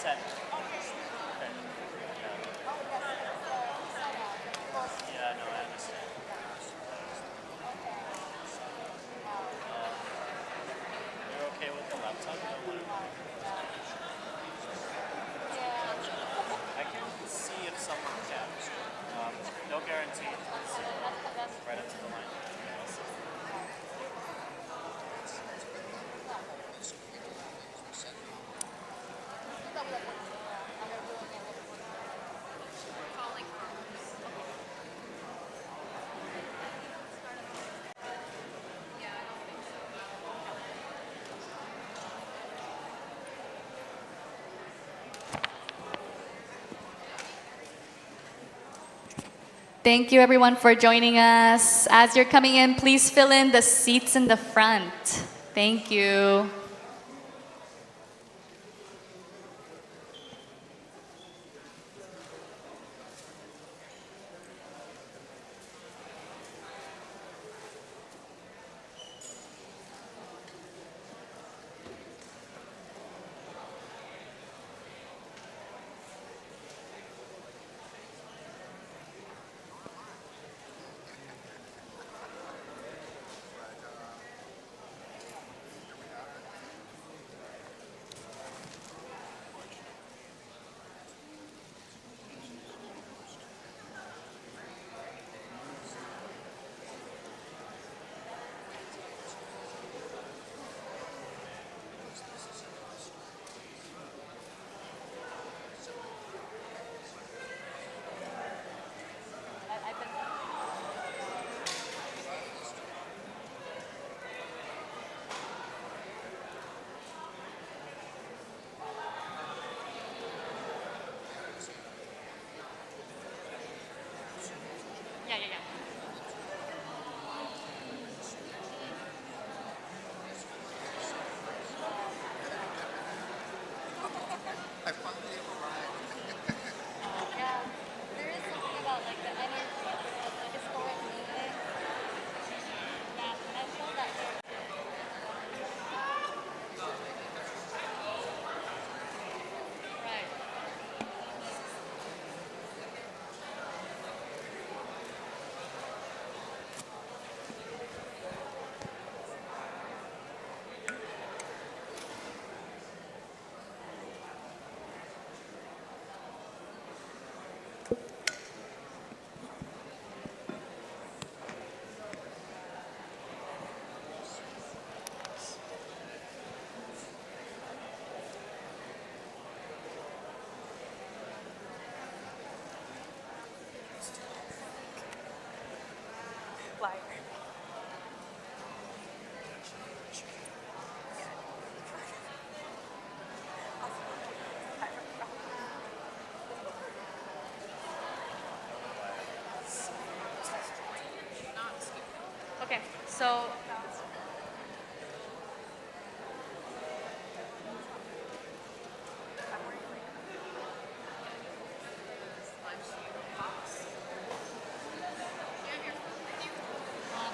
100%. Yeah, no, I understand. You're okay with the laptop? You don't want to... I can see if someone can. No guarantee. Right up to the line. Thank you everyone for joining us. As you're coming in, please fill in the seats in the front. Thank you. Okay, so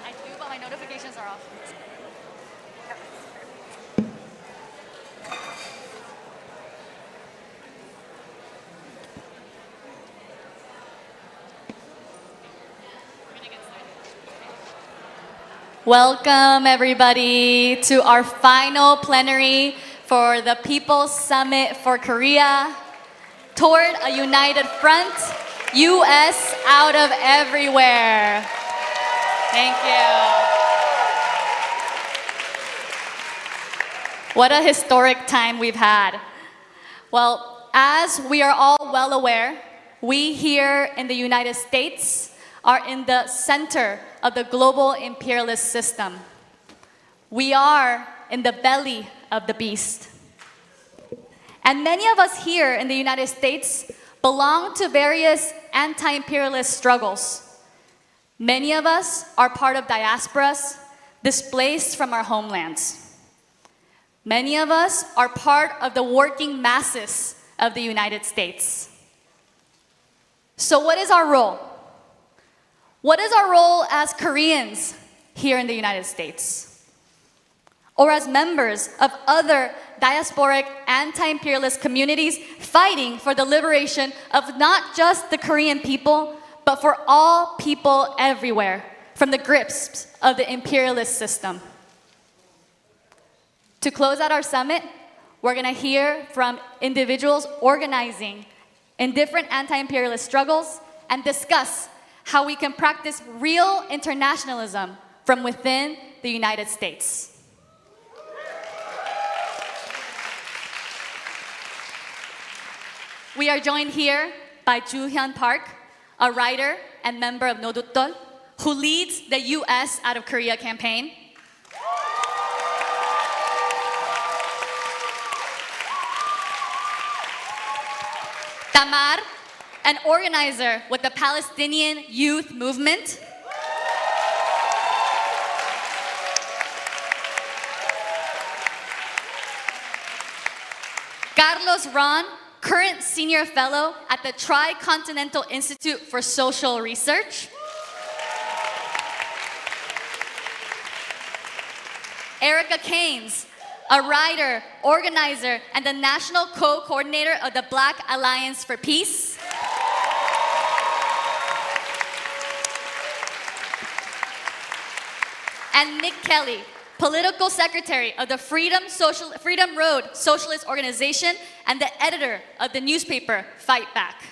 I do, but my notifications are off. Welcome everybody to our final plenary for the People's Summit for Korea. Toward a united front, US out of everywhere. Thank you. What a historic time we've had. Well, as we are all well aware, we here in the United States are in the center of the global imperialist system. We are in the belly of the beast. And many of us here in the United States belong to various anti-imperialist struggles. Many of us are part of diasporas displaced from our homelands. Many of us are part of the working masses of the United States. So what is our role? What is our role as Koreans here in the United States? or as members of other diasporic anti-imperialist communities fighting for the liberation of not just the Korean people, but for all people everywhere from the grips of the imperialist system. To close out our summit, we're going to hear from individuals organizing in different anti-imperialist struggles and discuss how we can practice real internationalism from within the United States. We are joined here by Ju-Hyun Park, a writer and member of Moderator, who leads the US Out of Korea campaign. Tamar, an organizer with the Palestinian youth movement. Carlos Ron, current senior fellow at the Tri-Continental Institute for Social Research. Erica Caines, a writer, organizer, and the national co-coordinator of the Black Alliance for Peace. And Mick Kelly, political secretary of the Freedom Road Socialist Organization and the editor of the newspaper Fight Back.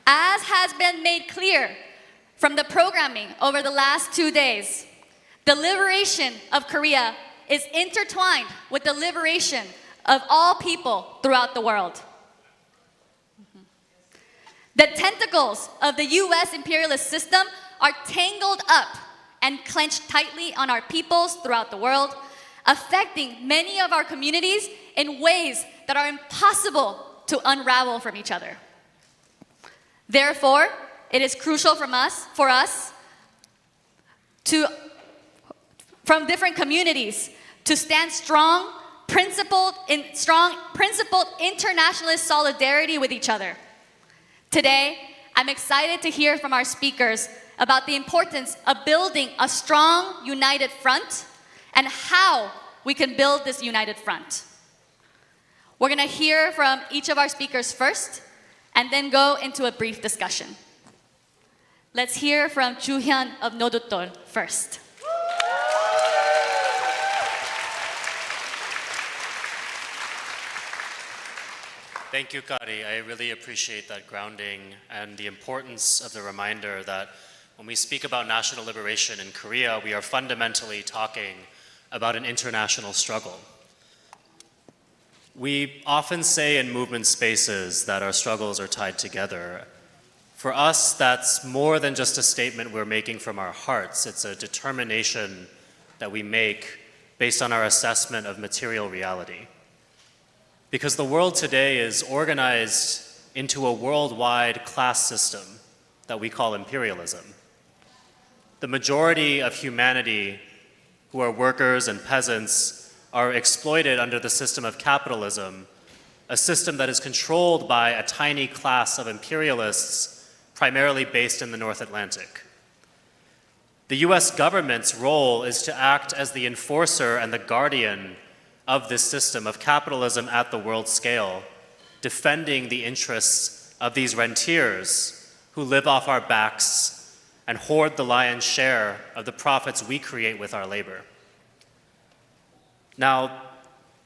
As has been made clear from the programming over the last 2 days, the liberation of Korea is intertwined with the liberation of all people throughout the world. The tentacles of the US imperialist system are tangled up and clenched tightly on our peoples throughout the world, affecting many of our communities in ways that are impossible to unravel from each other. Therefore, it is crucial from different communities to stand strong, principled internationalist solidarity with each other. Today, I'm excited to hear from our speakers about the importance of building a strong, united front and how we can build this united front. We're going to hear from each of our speakers first and then go into a brief discussion. Let's hear from Ju-Hyun of Moderator first. Thank you, Kari. I really appreciate that grounding and the importance of the reminder that when we speak about national liberation in Korea, we are fundamentally talking about an international struggle. We often say in movement spaces that our struggles are tied together. For us, that's more than just a statement we're making from our hearts. It's a determination that we make based on our assessment of material reality. Because the world today is organized into a worldwide class system that we call imperialism. The majority of humanity, who are workers and peasants, are exploited under the system of capitalism, a system that is controlled by a tiny class of imperialists, primarily based in the North Atlantic. The US government's role is to act as the enforcer and the guardian of this system of capitalism at the world scale, defending the interests of these rentiers who live off our backs and hoard the lion's share of the profits we create with our labor. Now,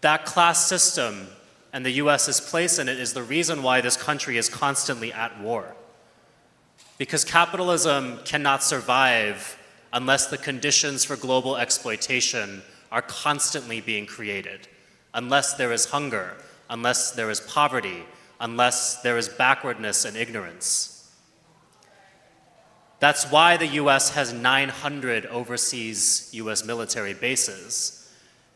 that class system and the US's place in it is the reason why this country is constantly at war. Because capitalism cannot survive unless the conditions for global exploitation are constantly being created, unless there is hunger, unless there is poverty, unless there is backwardness and ignorance. That's why the US has 900 overseas US military bases.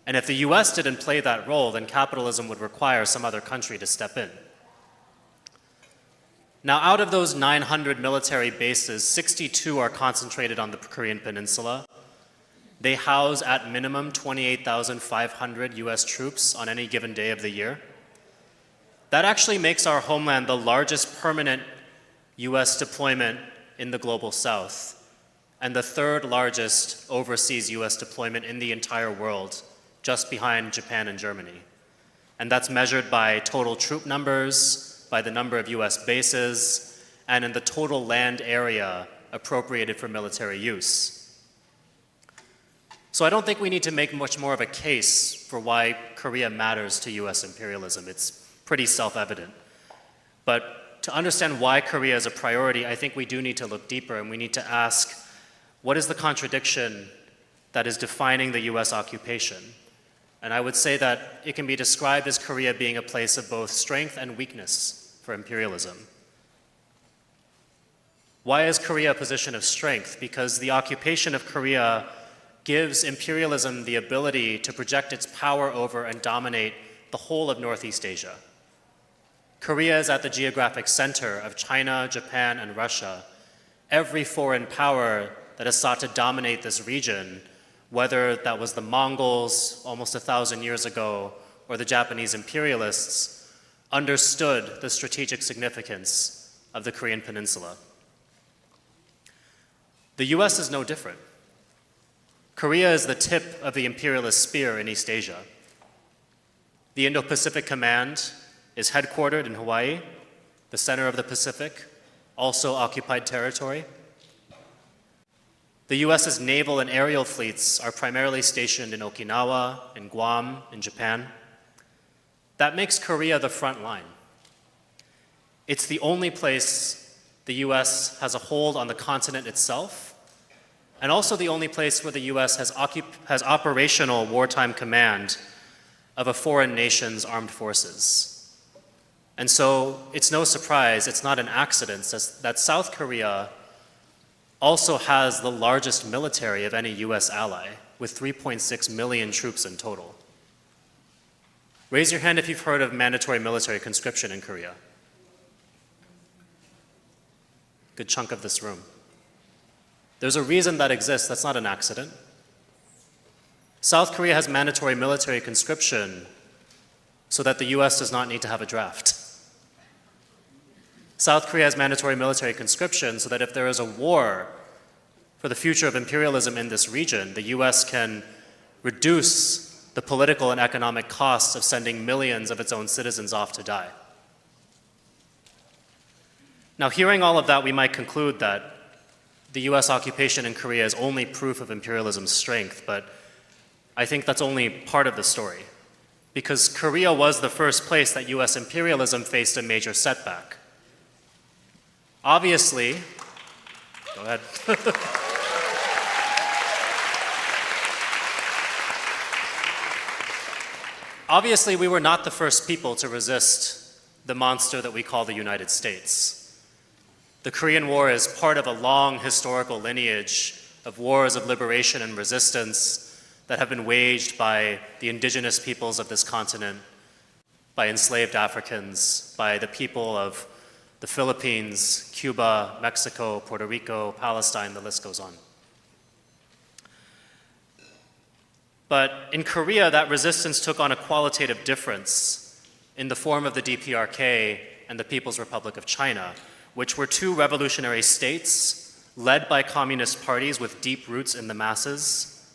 And if the US didn't play that role, then capitalism would require some other country to step in. Now, out of those 900 military bases, 62 are concentrated on the Korean Peninsula. They house at minimum 28,500 US troops on any given day of the year. that actually makes our homeland the largest permanent US deployment in the global south and the third largest overseas US deployment in the entire world, just behind Japan and Germany. And that's measured by total troop numbers, by the number of US bases, and in the total land area appropriated for military use. So I don't think we need to make much more of a case for why Korea matters to US imperialism. It's pretty self-evident. But to understand why Korea is a priority, I think we do need to look deeper, and we need to ask, what is the contradiction that is defining the US occupation? And I would say that it can be described as Korea being a place of both strength and weakness for imperialism. Why is Korea a position of strength? Because the occupation of Korea gives imperialism the ability to project its power over and dominate the whole of Northeast Asia. Korea is at the geographic center of China, Japan, and Russia. Every foreign power that has sought to dominate this region, whether that was the Mongols almost 1,000 years ago or the Japanese imperialists, understood the strategic significance of the Korean Peninsula. The US is no different. Korea is the tip of the imperialist spear in East Asia. The Indo-Pacific Command is headquartered in Hawaii, the center of the Pacific, also occupied territory. The US's naval and aerial fleets are primarily stationed in Okinawa, in Guam, in Japan. That makes Korea the front line. It's the only place the US has a hold on the continent itself, and also the only place where the US has operational wartime command of a foreign nation's armed forces. And so it's no surprise, it's not an accident that South Korea also has the largest military of any US ally, with 3.6 million troops in total. Raise your hand if you've heard of mandatory military conscription in Korea. Good chunk of this room. There's a reason that exists, that's not an accident. South Korea has mandatory military conscription so that the US does not need to have a draft. South Korea has mandatory military conscription so that if there is a war for the future of imperialism in this region, the US can reduce the political and economic costs of sending millions of its own citizens off to die. Now, hearing all of that, we might conclude that the US occupation in Korea is only proof of imperialism's strength, but I think that's only part of the story, because Korea was the first place that US imperialism faced a major setback. Obviously, go ahead. Obviously, we were not the first people to resist the monster that we call the United States. The Korean War is part of a long historical lineage of wars of liberation and resistance that have been waged by the indigenous peoples of this continent, by enslaved Africans, by the people of the Philippines, Cuba, Mexico, Puerto Rico, Palestine, the list goes on. But in Korea, that resistance took on a qualitative difference in the form of the DPRK and the People's Republic of China, which were two revolutionary states led by communist parties with deep roots in the masses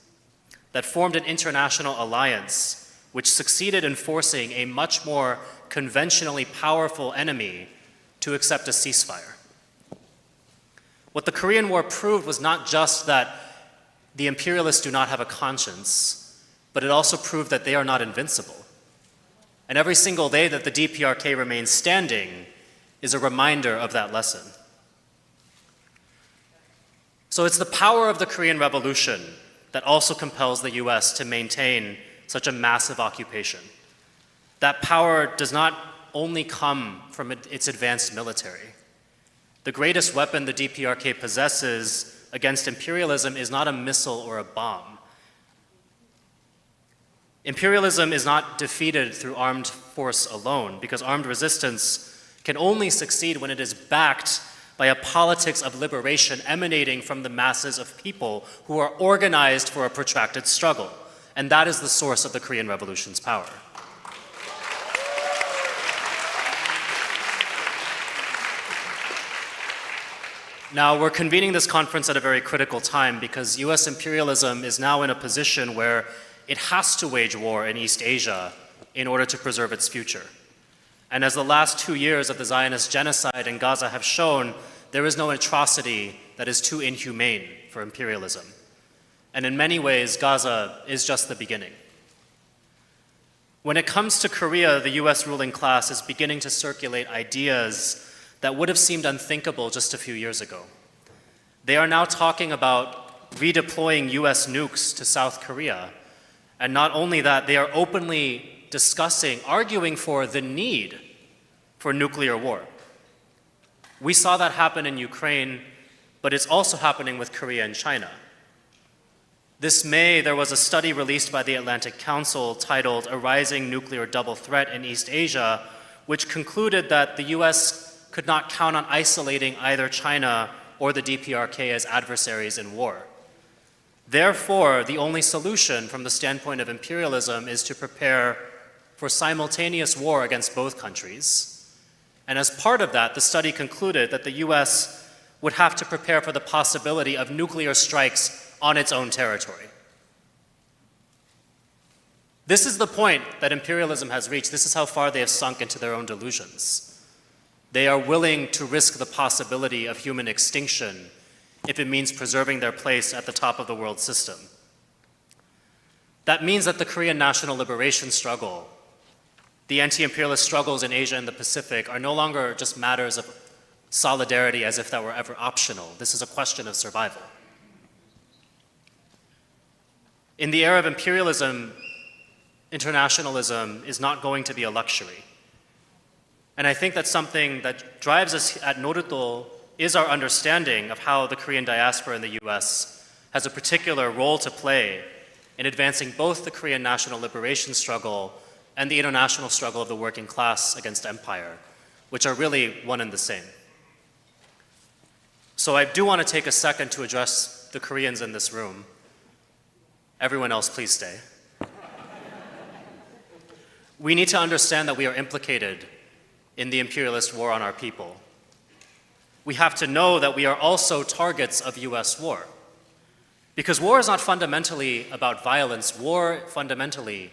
that formed an international alliance which succeeded in forcing a much more conventionally powerful enemy to accept a ceasefire. What the Korean War proved was not just that the imperialists do not have a conscience, but it also proved that they are not invincible. And every single day that the DPRK remains standing is a reminder of that lesson. So it's the power of the Korean Revolution that also compels the US to maintain such a massive occupation. That power does not only come from its advanced military. The greatest weapon the DPRK possesses against imperialism is not a missile or a bomb. Imperialism is not defeated through armed force alone, because armed resistance can only succeed when it is backed by a politics of liberation emanating from the masses of people who are organized for a protracted struggle. And that is the source of the Korean Revolution's power. Now, we're convening this conference at a very critical time because US imperialism is now in a position where it has to wage war in East Asia in order to preserve its future. And as the last 2 years of the Zionist genocide in Gaza have shown, there is no atrocity that is too inhumane for imperialism. And in many ways, Gaza is just the beginning. When it comes to Korea, the US ruling class is beginning to circulate ideas that would have seemed unthinkable just a few years ago. They are now talking about redeploying US nukes to South Korea. And not only that, they are openly discussing, arguing for the need for nuclear war. We saw that happen in Ukraine, but it's also happening with Korea and China. This May, there was a study released by the Atlantic Council titled A Rising Nuclear Double Threat in East Asia, which concluded that the US could not count on isolating either China or the DPRK as adversaries in war. Therefore, the only solution from the standpoint of imperialism is to prepare for simultaneous war against both countries. And as part of that, the study concluded that the US would have to prepare for the possibility of nuclear strikes on its own territory. This is the point that imperialism has reached. This is how far they have sunk into their own delusions. They are willing to risk the possibility of human extinction if it means preserving their place at the top of the world system. That means that the Korean national liberation struggle, the anti-imperialist struggles in Asia and the Pacific are no longer just matters of solidarity as if that were ever optional. This is a question of survival. In the era of imperialism, internationalism is not going to be a luxury. And I think that's something that drives us at Moderator is our understanding of how the Korean diaspora in the US has a particular role to play in advancing both the Korean national liberation struggle and the international struggle of the working class against empire, which are really one and the same. So I do want to take a second to address the Koreans in this room. Everyone else, please stay. We need to understand that we are implicated in the imperialist war on our people. We have to know that we are also targets of US war. Because war is not fundamentally about violence. War fundamentally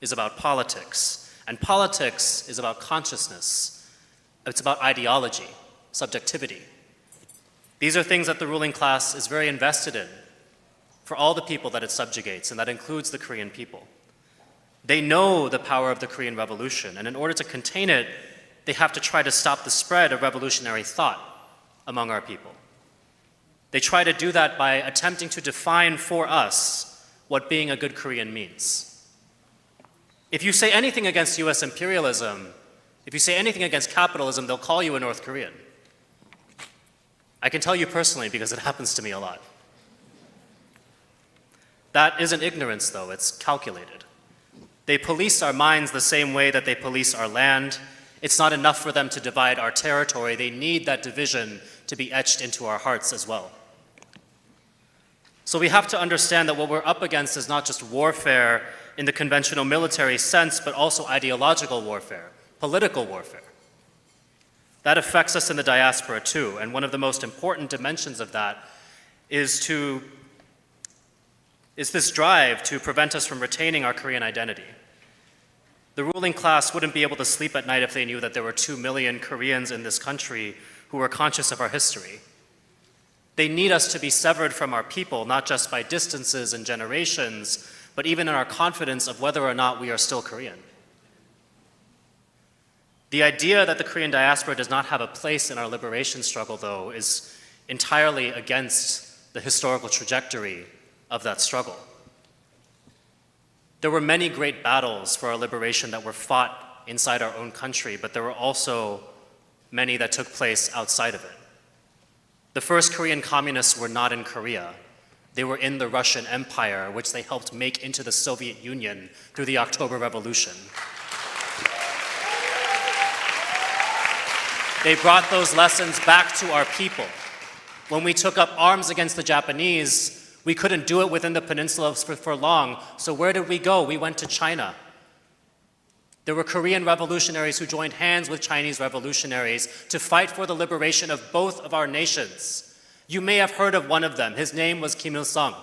is about politics. And politics is about consciousness. It's about ideology, subjectivity. These are things that the ruling class is very invested in for all the people that it subjugates, and that includes the Korean people. They know the power of the Korean Revolution, and in order to contain it, they have to try to stop the spread of revolutionary thought among our people. They try to do that by attempting to define for us what being a good Korean means. If you say anything against US imperialism, if you say anything against capitalism, they'll call you a North Korean. I can tell you personally because it happens to me a lot. That isn't ignorance, though, it's calculated. They police our minds the same way that they police our land. It's not enough for them to divide our territory. They need that division to be etched into our hearts as well. So we have to understand that what we're up against is not just warfare in the conventional military sense, but also ideological warfare, political warfare. That affects us in the diaspora too, and one of the most important dimensions of that is this drive to prevent us from retaining our Korean identity. The ruling class wouldn't be able to sleep at night if they knew that there were 2 million Koreans in this country who were conscious of our history. They need us to be severed from our people, not just by distances and generations, but even in our confidence of whether or not we are still Korean. The idea that the Korean diaspora does not have a place in our liberation struggle, though, is entirely against the historical trajectory of that struggle. There were many great battles for our liberation that were fought inside our own country, but there were also many that took place outside of it. The first Korean communists were not in Korea. They were in the Russian Empire, which they helped make into the Soviet Union through the October Revolution. They brought those lessons back to our people. When we took up arms against the Japanese, we couldn't do it within the peninsula for long, so where did we go? We went to China. There were Korean revolutionaries who joined hands with Chinese revolutionaries to fight for the liberation of both of our nations. You may have heard of one of them. His name was Kim Il-sung.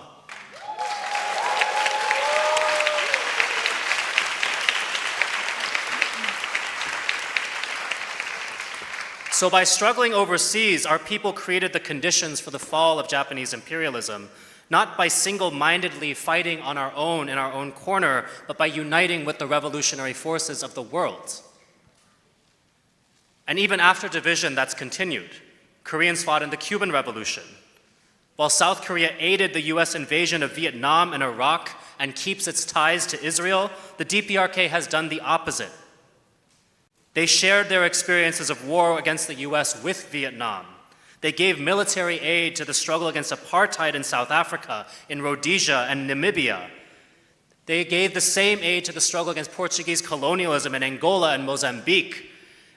So by struggling overseas, our people created the conditions for the fall of Japanese imperialism, not by single-mindedly fighting on our own in our own corner, but by uniting with the revolutionary forces of the world. And even after division, that's continued. Koreans fought in the Cuban Revolution, while South Korea aided the US invasion of Vietnam and Iraq and keeps its ties to Israel. The DPRK has done the opposite. They shared their experiences of war against the US with Vietnam. They gave military aid to the struggle against apartheid in South Africa, in Rhodesia and Namibia. They gave the same aid to the struggle against Portuguese colonialism in Angola and Mozambique.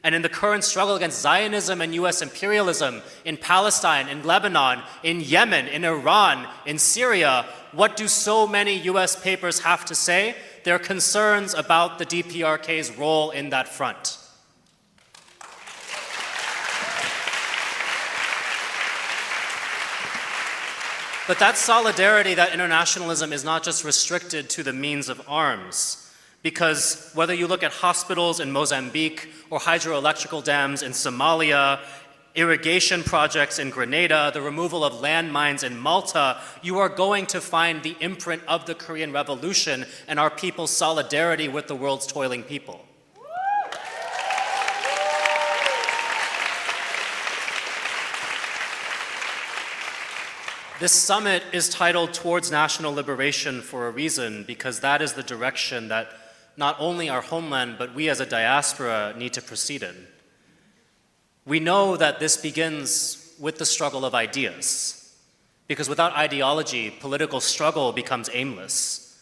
And in the current struggle against Zionism and US imperialism in Palestine, in Lebanon, in Yemen, in Iran, in Syria, what do so many US papers have to say? Their concerns about the DPRK's role in that front. But that solidarity, that internationalism, is not just restricted to the means of arms. Because whether you look at hospitals in Mozambique or hydroelectrical dams in Somalia, irrigation projects in Grenada, the removal of landmines in Malta, you are going to find the imprint of the Korean Revolution and our people's solidarity with the world's toiling people. This summit is titled Towards National Liberation for a reason, because that is the direction that not only our homeland, but we as a diaspora need to proceed in. We know that this begins with the struggle of ideas, because without ideology, political struggle becomes aimless.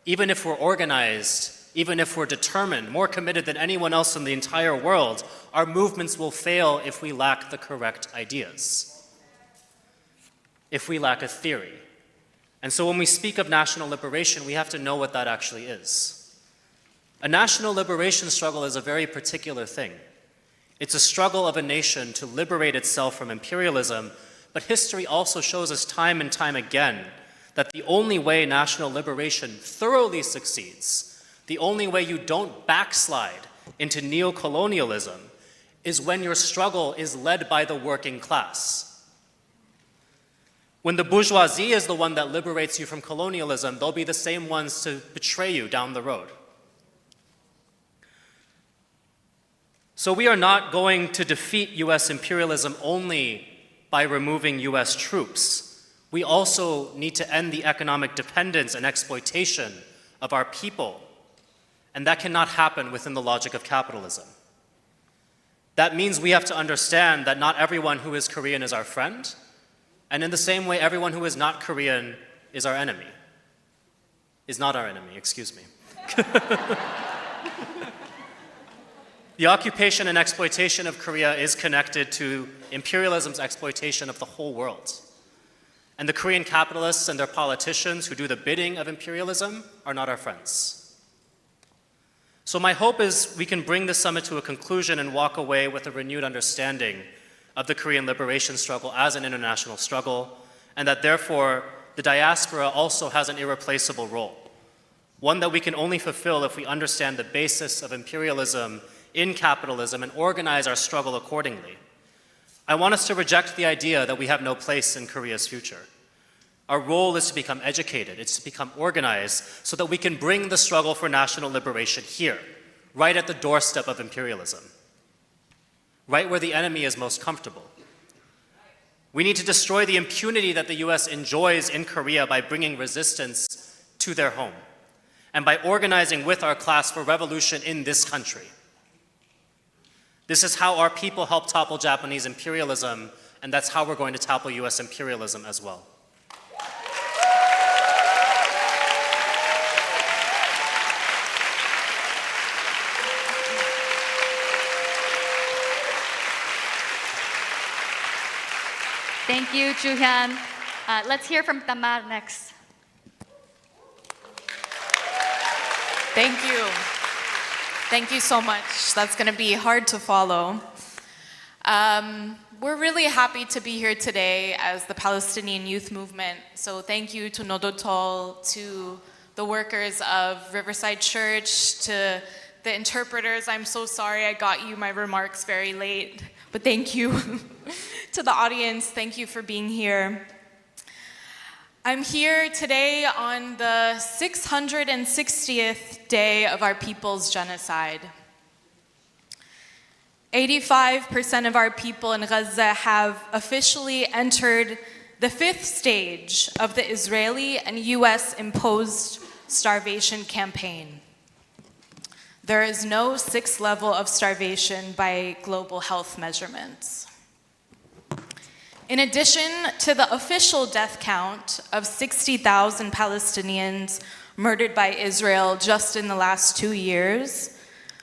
Even if we're organized, even if we're determined, more committed than anyone else in the entire world, our movements will fail if we lack the correct ideas, if we lack a theory. And so when we speak of national liberation, we have to know what that actually is. A national liberation struggle is a very particular thing. It's a struggle of a nation to liberate itself from imperialism, but history also shows us time and time again that the only way national liberation thoroughly succeeds, the only way you don't backslide into neo-colonialism, is when your struggle is led by the working class. When the bourgeoisie is the one that liberates you from colonialism, they'll be the same ones to betray you down the road. So we are not going to defeat US imperialism only by removing US troops. We also need to end the economic dependence and exploitation of our people. And that cannot happen within the logic of capitalism. That means we have to understand that not everyone who is Korean is our friend. And in the same way, everyone who is not Korean is our enemy. Is not our enemy, excuse me. The occupation and exploitation of Korea is connected to imperialism's exploitation of the whole world. And the Korean capitalists and their politicians who do the bidding of imperialism are not our friends. So my hope is we can bring the summit to a conclusion and walk away with a renewed understanding of the Korean liberation struggle as an international struggle, and that therefore the diaspora also has an irreplaceable role, one that we can only fulfill if we understand the basis of imperialism in capitalism and organize our struggle accordingly. I want us to reject the idea that we have no place in Korea's future. Our role is to become educated, it's to become organized, so that we can bring the struggle for national liberation here, right at the doorstep of imperialism, right where the enemy is most comfortable. We need to destroy the impunity that the US enjoys in Korea by bringing resistance to their home and by organizing with our class for revolution in this country. This is how our people help topple Japanese imperialism, and that's how we're going to topple US imperialism as well. Thank you, Ju-Hyun. Let's hear from Tamar next. Thank you. Thank you so much. That's going to be hard to follow. We're really happy to be here today as the Palestinian Youth Movement. So thank you to Nodotol, to the workers of Riverside Church, to the interpreters. I'm so sorry I got you my remarks very late, but thank you. To the audience, thank you for being here. I'm here today on the 660th day of our people's genocide. 85% of our people in Gaza have officially entered the 5th stage of the Israeli and US imposed starvation campaign. There is no 6th level of starvation by global health measurements. In addition to the official death count of 60,000 Palestinians murdered by Israel just in the last 2 years,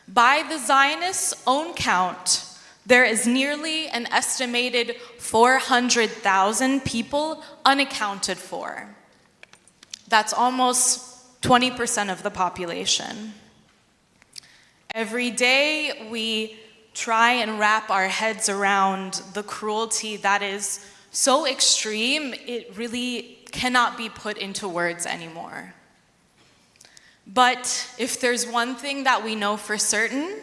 by the Zionists' own count, there is nearly an estimated 400,000 people unaccounted for. That's almost 20% of the population. Every day we try and wrap our heads around the cruelty that is so extreme, it really cannot be put into words anymore. But if there's one thing that we know for certain,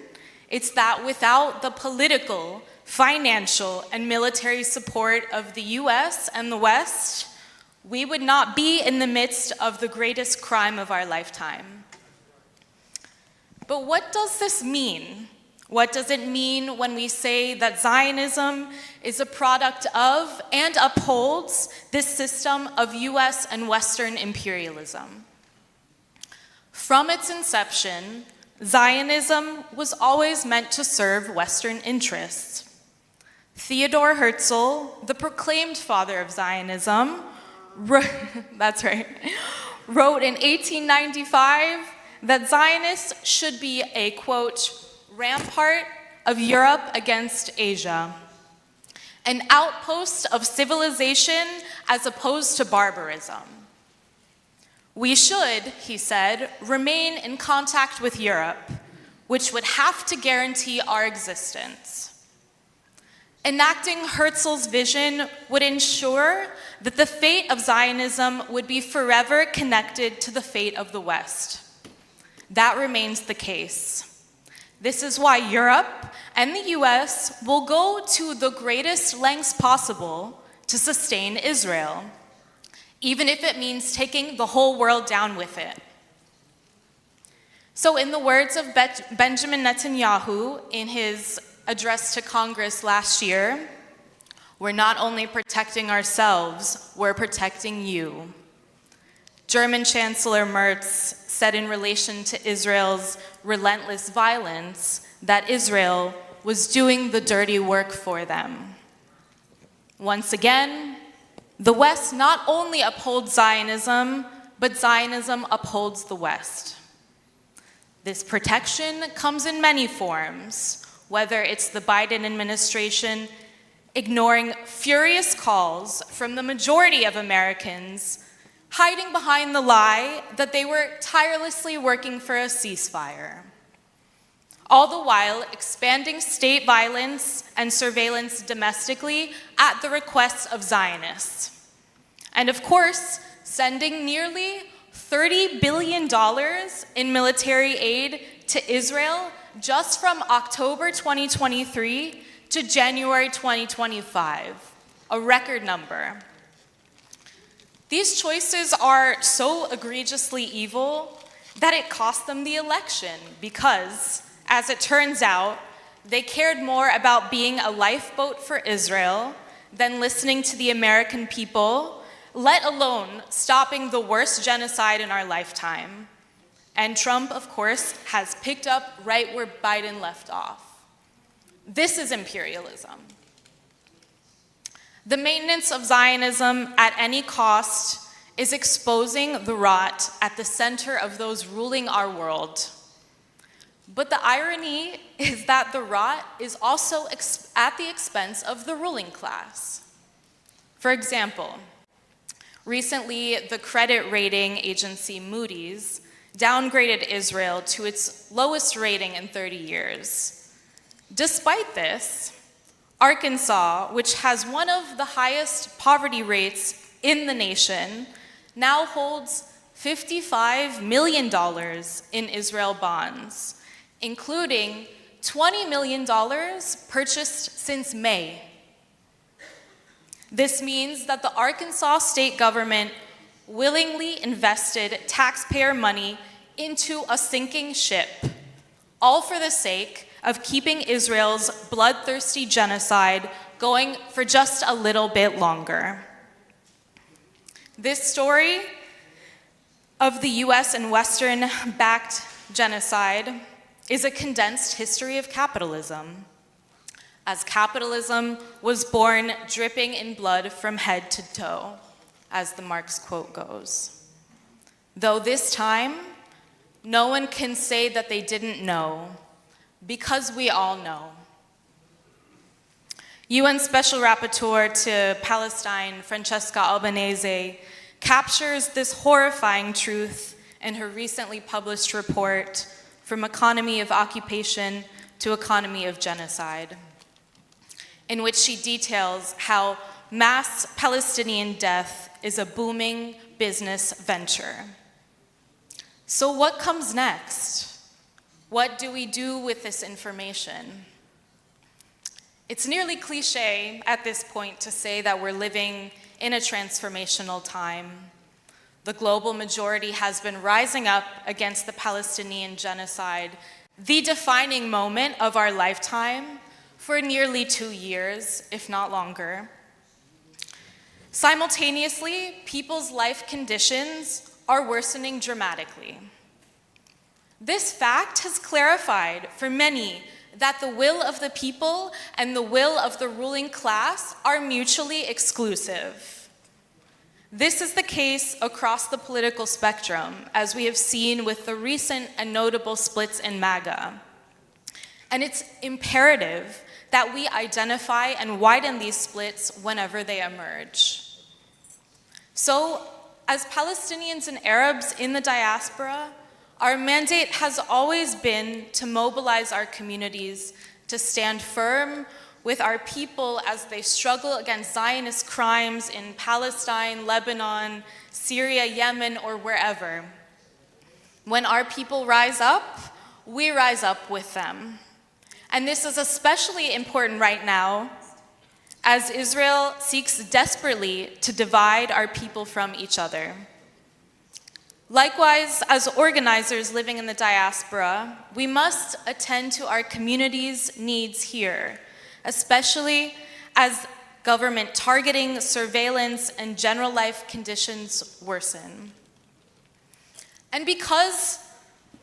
it's that without the political, financial, and military support of the US and the West, we would not be in the midst of the greatest crime of our lifetime. But what does this mean? What does it mean when we say that Zionism is a product of and upholds this system of US and Western imperialism? From its inception, Zionism was always meant to serve Western interests. Theodor Herzl, the proclaimed father of Zionism, wrote in 1895 that Zionists should be a, quote, rampart of Europe against Asia, an outpost of civilization as opposed to barbarism. We should, he said, remain in contact with Europe, which would have to guarantee our existence. Enacting Herzl's vision would ensure that the fate of Zionism would be forever connected to the fate of the West. That remains the case. This is why Europe and the US will go to the greatest lengths possible to sustain Israel, even if it means taking the whole world down with it. So in the words of Benjamin Netanyahu in his address to Congress last year, we're not only protecting ourselves, we're protecting you. German Chancellor Merz said in relation to Israel's relentless violence that Israel was doing the dirty work for them. Once again, the West not only upholds Zionism, but Zionism upholds the West. This protection comes in many forms, whether it's the Biden administration ignoring furious calls from the majority of Americans, hiding behind the lie that they were tirelessly working for a ceasefire, all the while expanding state violence and surveillance domestically at the request of Zionists. And of course, sending nearly $30 billion in military aid to Israel just from October 2023 to January 2025, a record number. These choices are so egregiously evil that it cost them the election because, as it turns out, they cared more about being a lifeboat for Israel than listening to the American people, let alone stopping the worst genocide in our lifetime. And Trump, of course, has picked up right where Biden left off. This is imperialism. The maintenance of Zionism at any cost is exposing the rot at the center of those ruling our world. But the irony is that the rot is also at the expense of the ruling class. For example, recently the credit rating agency Moody's downgraded Israel to its lowest rating in 30 years. Despite this, Arkansas, which has one of the highest poverty rates in the nation, now holds $55 million in Israel bonds, including $20 million purchased since May. This means that the Arkansas state government willingly invested taxpayer money into a sinking ship, all for the sake of keeping Israel's bloodthirsty genocide going for just a little bit longer. This story of the US and Western-backed genocide is a condensed history of capitalism, as capitalism was born dripping in blood from head to toe, as the Marx quote goes. Though this time, no one can say that they didn't know, because we all know. UN Special Rapporteur to Palestine, Francesca Albanese, captures this horrifying truth in her recently published report, From Economy of Occupation to Economy of Genocide, in which she details how mass Palestinian death is a booming business venture. So what comes next? What do we do with this information? It's nearly cliche at this point to say that we're living in a transformational time. The global majority has been rising up against the Palestinian genocide, the defining moment of our lifetime, for nearly 2 years, if not longer. Simultaneously, people's life conditions are worsening dramatically. This fact has clarified for many that the will of the people and the will of the ruling class are mutually exclusive. This is the case across the political spectrum, as we have seen with the recent and notable splits in MAGA. And it's imperative that we identify and widen these splits whenever they emerge. So, as Palestinians and Arabs in the diaspora, our mandate has always been to mobilize our communities to stand firm with our people as they struggle against Zionist crimes in Palestine, Lebanon, Syria, Yemen, or wherever. When our people rise up, we rise up with them. And this is especially important right now as Israel seeks desperately to divide our people from each other. Likewise, as organizers living in the diaspora, we must attend to our community's needs here, especially as government targeting, surveillance, and general life conditions worsen. And because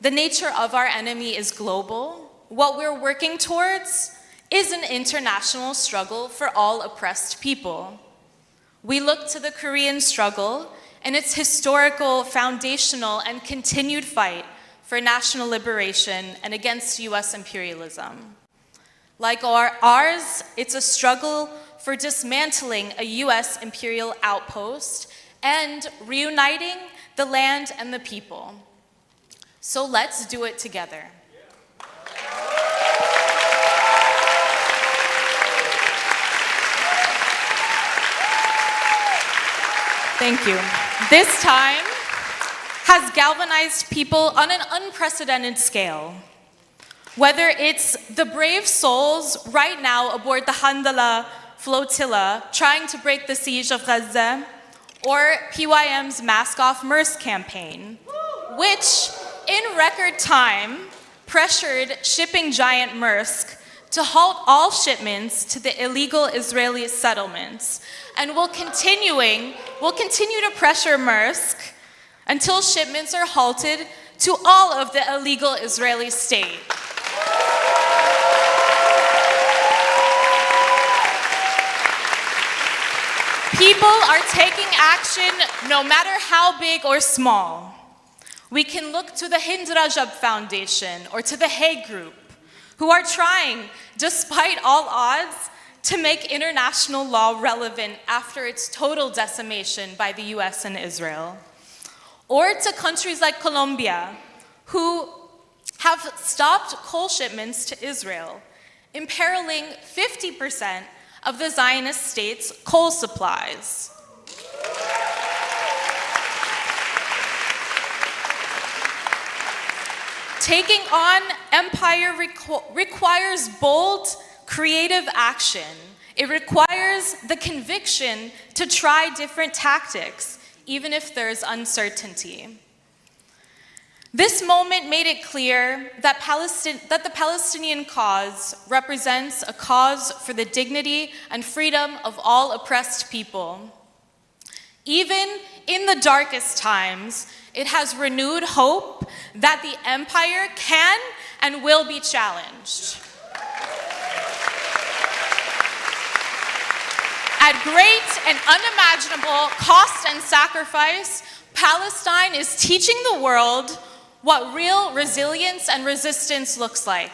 the nature of our enemy is global, what we're working towards is an international struggle for all oppressed people. We look to the Korean struggle and its historical, foundational, and continued fight for national liberation and against US imperialism. Like ours, it's a struggle for dismantling a US imperial outpost and reuniting the land and the people. So let's do it together. Thank you. This time has galvanized people on an unprecedented scale. Whether it's the brave souls right now aboard the Handala flotilla trying to break the siege of Gaza, or PYM's Mask Off Maersk campaign, which in record time pressured shipping giant Maersk to halt all shipments to the illegal Israeli settlements, and will continue to pressure Maersk until shipments are halted to all of the illegal Israeli state. People are taking action no matter how big or small. We can look to the Hind Rajab Foundation or to the Hague Group, who are trying, despite all odds, to make international law relevant after its total decimation by the US and Israel. Or to countries like Colombia, who have stopped coal shipments to Israel imperiling 50% of the Zionist state's coal supplies. Taking on empire requires bold, creative action. It requires the conviction to try different tactics, even if there's uncertainty. This moment made it clear that the Palestinian cause represents a cause for the dignity and freedom of all oppressed people. Even in the darkest times, it has renewed hope that the empire can and will be challenged. At great and unimaginable cost and sacrifice, Palestine is teaching the world what real resilience and resistance looks like.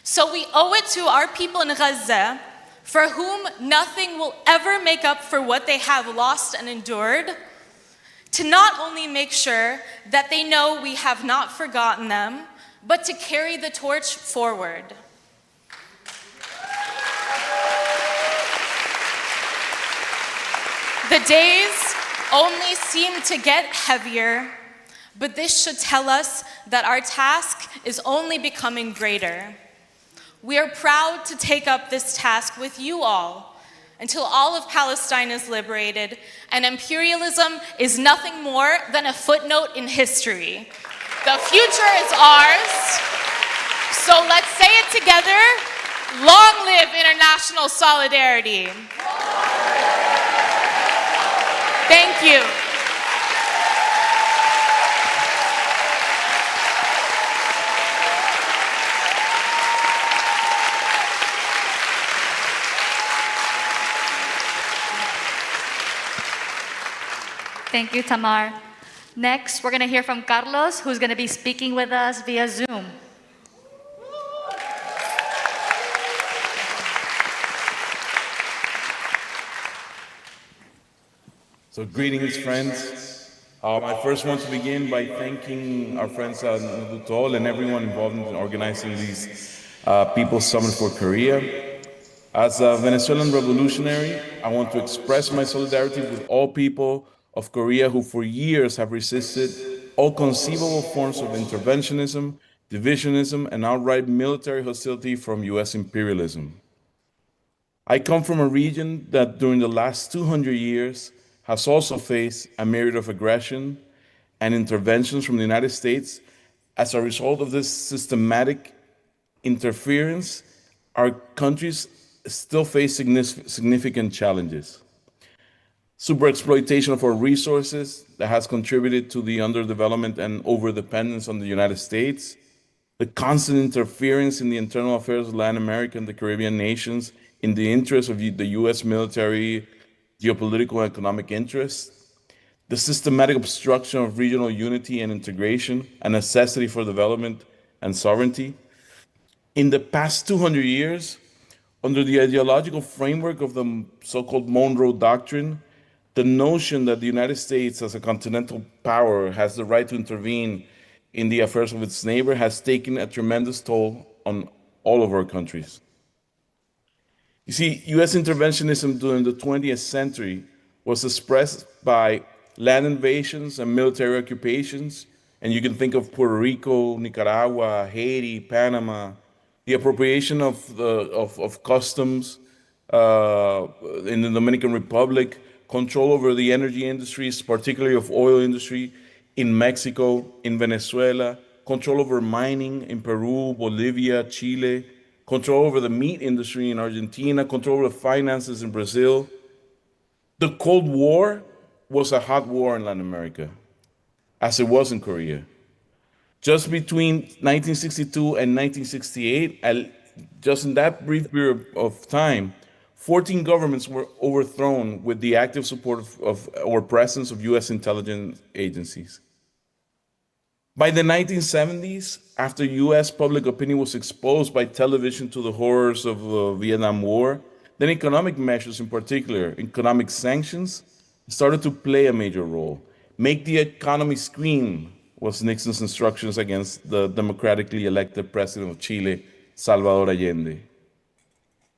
So we owe it to our people in Gaza, for whom nothing will ever make up for what they have lost and endured, to not only make sure that they know we have not forgotten them, but to carry the torch forward. The days only seem to get heavier, but this should tell us that our task is only becoming greater. We are proud to take up this task with you all until all of Palestine is liberated, and imperialism is nothing more than a footnote in history. The future is ours, so let's say it together. Long live international solidarity. Thank you. Thank you, Tamar. Next, we're going to hear from Carlos, who's going to be speaking with us via Zoom. So greetings, friends. I first want to begin by thanking our friends Nudutol and everyone involved in organizing these People's Summit for Korea. As a Venezuelan revolutionary, I want to express my solidarity with all people of Korea who for years have resisted all conceivable forms of interventionism, divisionism, and outright military hostility from US imperialism. I come from a region that during the last 200 years has also faced a myriad of aggression and interventions from the United States. As a result of this systematic interference, our countries still face significant challenges. Superexploitation of our resources that has contributed to the underdevelopment and overdependence on the United States, the constant interference in the internal affairs of Latin America and the Caribbean nations in the interest of the US military, geopolitical and economic interests, the systematic obstruction of regional unity and integration, a necessity for development and sovereignty. In the past 200 years, under the ideological framework of the so-called Monroe Doctrine, the notion that the United States as a continental power has the right to intervene in the affairs of its neighbor has taken a tremendous toll on all of our countries. You see, US interventionism during the 20th century was expressed by land invasions and military occupations, and you can think of Puerto Rico, Nicaragua, Haiti, Panama, the appropriation of customs in the Dominican Republic, control over the energy industries, particularly of oil industry in Mexico, in Venezuela, control over mining in Peru, Bolivia, Chile, control over the meat industry in Argentina, control over the finances in Brazil. The Cold War was a hot war in Latin America, as it was in Korea. Just between 1962 and 1968, just in that brief period of time, 14 governments were overthrown with the active support of or presence of US intelligence agencies. By the 1970s, after US public opinion was exposed by television to the horrors of the Vietnam War, then economic measures in particular, economic sanctions, started to play a major role. Make the economy scream was Nixon's instructions against the democratically elected president of Chile, Salvador Allende.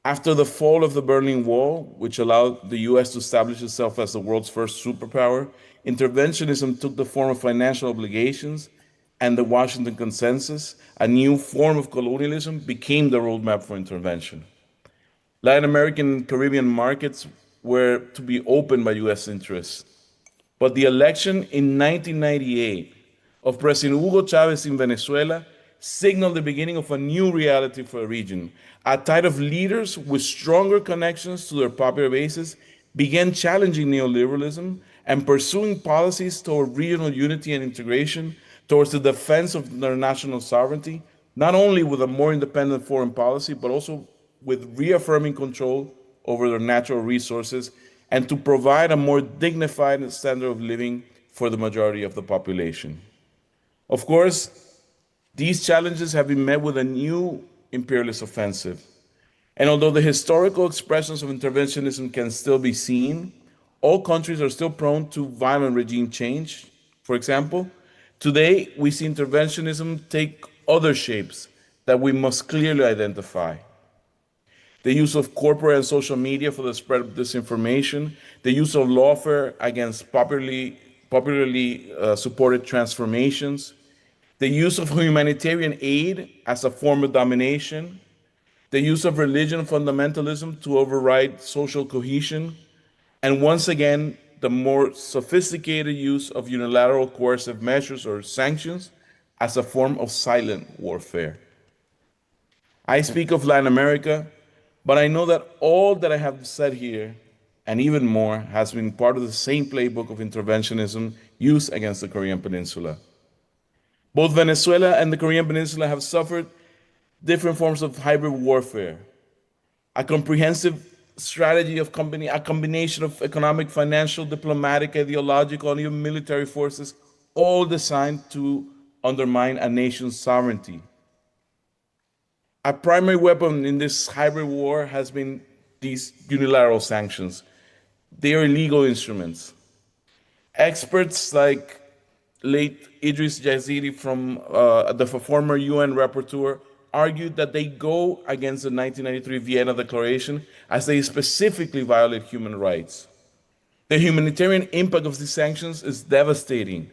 After the fall of the Berlin Wall, which allowed the US to establish itself as the world's first superpower, interventionism took the form of financial obligations, and the Washington Consensus, a new form of colonialism, became the roadmap for intervention. Latin American and Caribbean markets were to be opened by US interests. But the election in 1998 of President Hugo Chavez in Venezuela signaled the beginning of a new reality for the region. A tide of leaders with stronger connections to their popular bases began challenging neoliberalism and pursuing policies toward regional unity and integration, towards the defense of their national sovereignty, not only with a more independent foreign policy, but also with reaffirming control over their natural resources and to provide a more dignified standard of living for the majority of the population. Of course, these challenges have been met with a new imperialist offensive. And although the historical expressions of interventionism can still be seen, all countries are still prone to violent regime change. For example, today we see interventionism take other shapes that we must clearly identify. The use of corporate and social media for the spread of disinformation, the use of lawfare against popularly supported transformations, the use of humanitarian aid as a form of domination, the use of religion fundamentalism to override social cohesion, and once again, the more sophisticated use of unilateral coercive measures or sanctions as a form of silent warfare. I speak of Latin America, but I know that all that I have said here, and even more, has been part of the same playbook of interventionism used against the Korean Peninsula. Both Venezuela and the Korean Peninsula have suffered different forms of hybrid warfare. A comprehensive strategy of a combination of economic, financial, diplomatic, ideological, and even military forces, all designed to undermine a nation's sovereignty. A primary weapon in this hybrid war has been these unilateral sanctions. They are illegal instruments. Experts like late Idris Yazidi, from the former UN rapporteur, argued that they go against the 1993 Vienna Declaration as they specifically violate human rights. The humanitarian impact of these sanctions is devastating.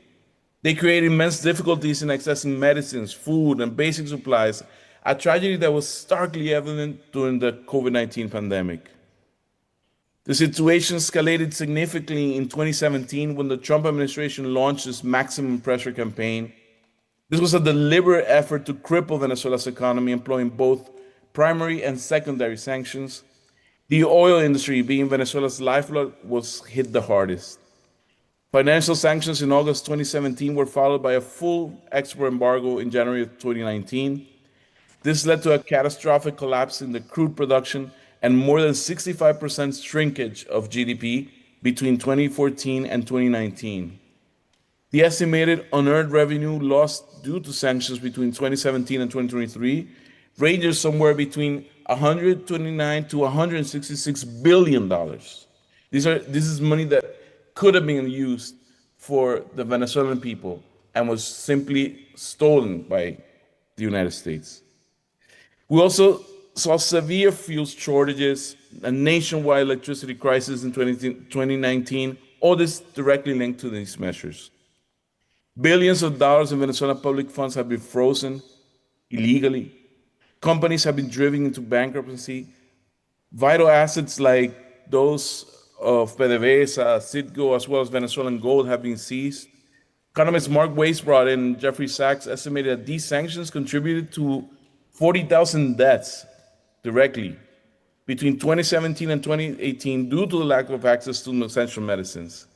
They create immense difficulties in accessing medicines, food, and basic supplies, a tragedy that was starkly evident during the COVID-19 pandemic. The situation escalated significantly in 2017 when the Trump administration launched its maximum pressure campaign. This was a deliberate effort to cripple Venezuela's economy, employing both primary and secondary sanctions. The oil industry, being Venezuela's lifeblood, was hit the hardest. Financial sanctions in August 2017 were followed by a full export embargo in January of 2019. This led to a catastrophic collapse in the crude production and more than 65% shrinkage of GDP between 2014 and 2019. The estimated unearned revenue lost due to sanctions between 2017 and 2023 ranges somewhere between $129 to $166 billion. This is money that could have been used for the Venezuelan people and was simply stolen by the United States. We also saw severe fuel shortages, a nationwide electricity crisis in 2019, all this directly linked to these measures. Billions of dollars in Venezuelan public funds have been frozen illegally. Companies have been driven into bankruptcy. Vital assets like those of PDVSA, Citgo, as well as Venezuelan gold have been seized. Economist Mark Weisbrod and Jeffrey Sachs estimated that these sanctions contributed to 40,000 deaths directly between 2017 and 2018 due to the lack of access to essential medicines.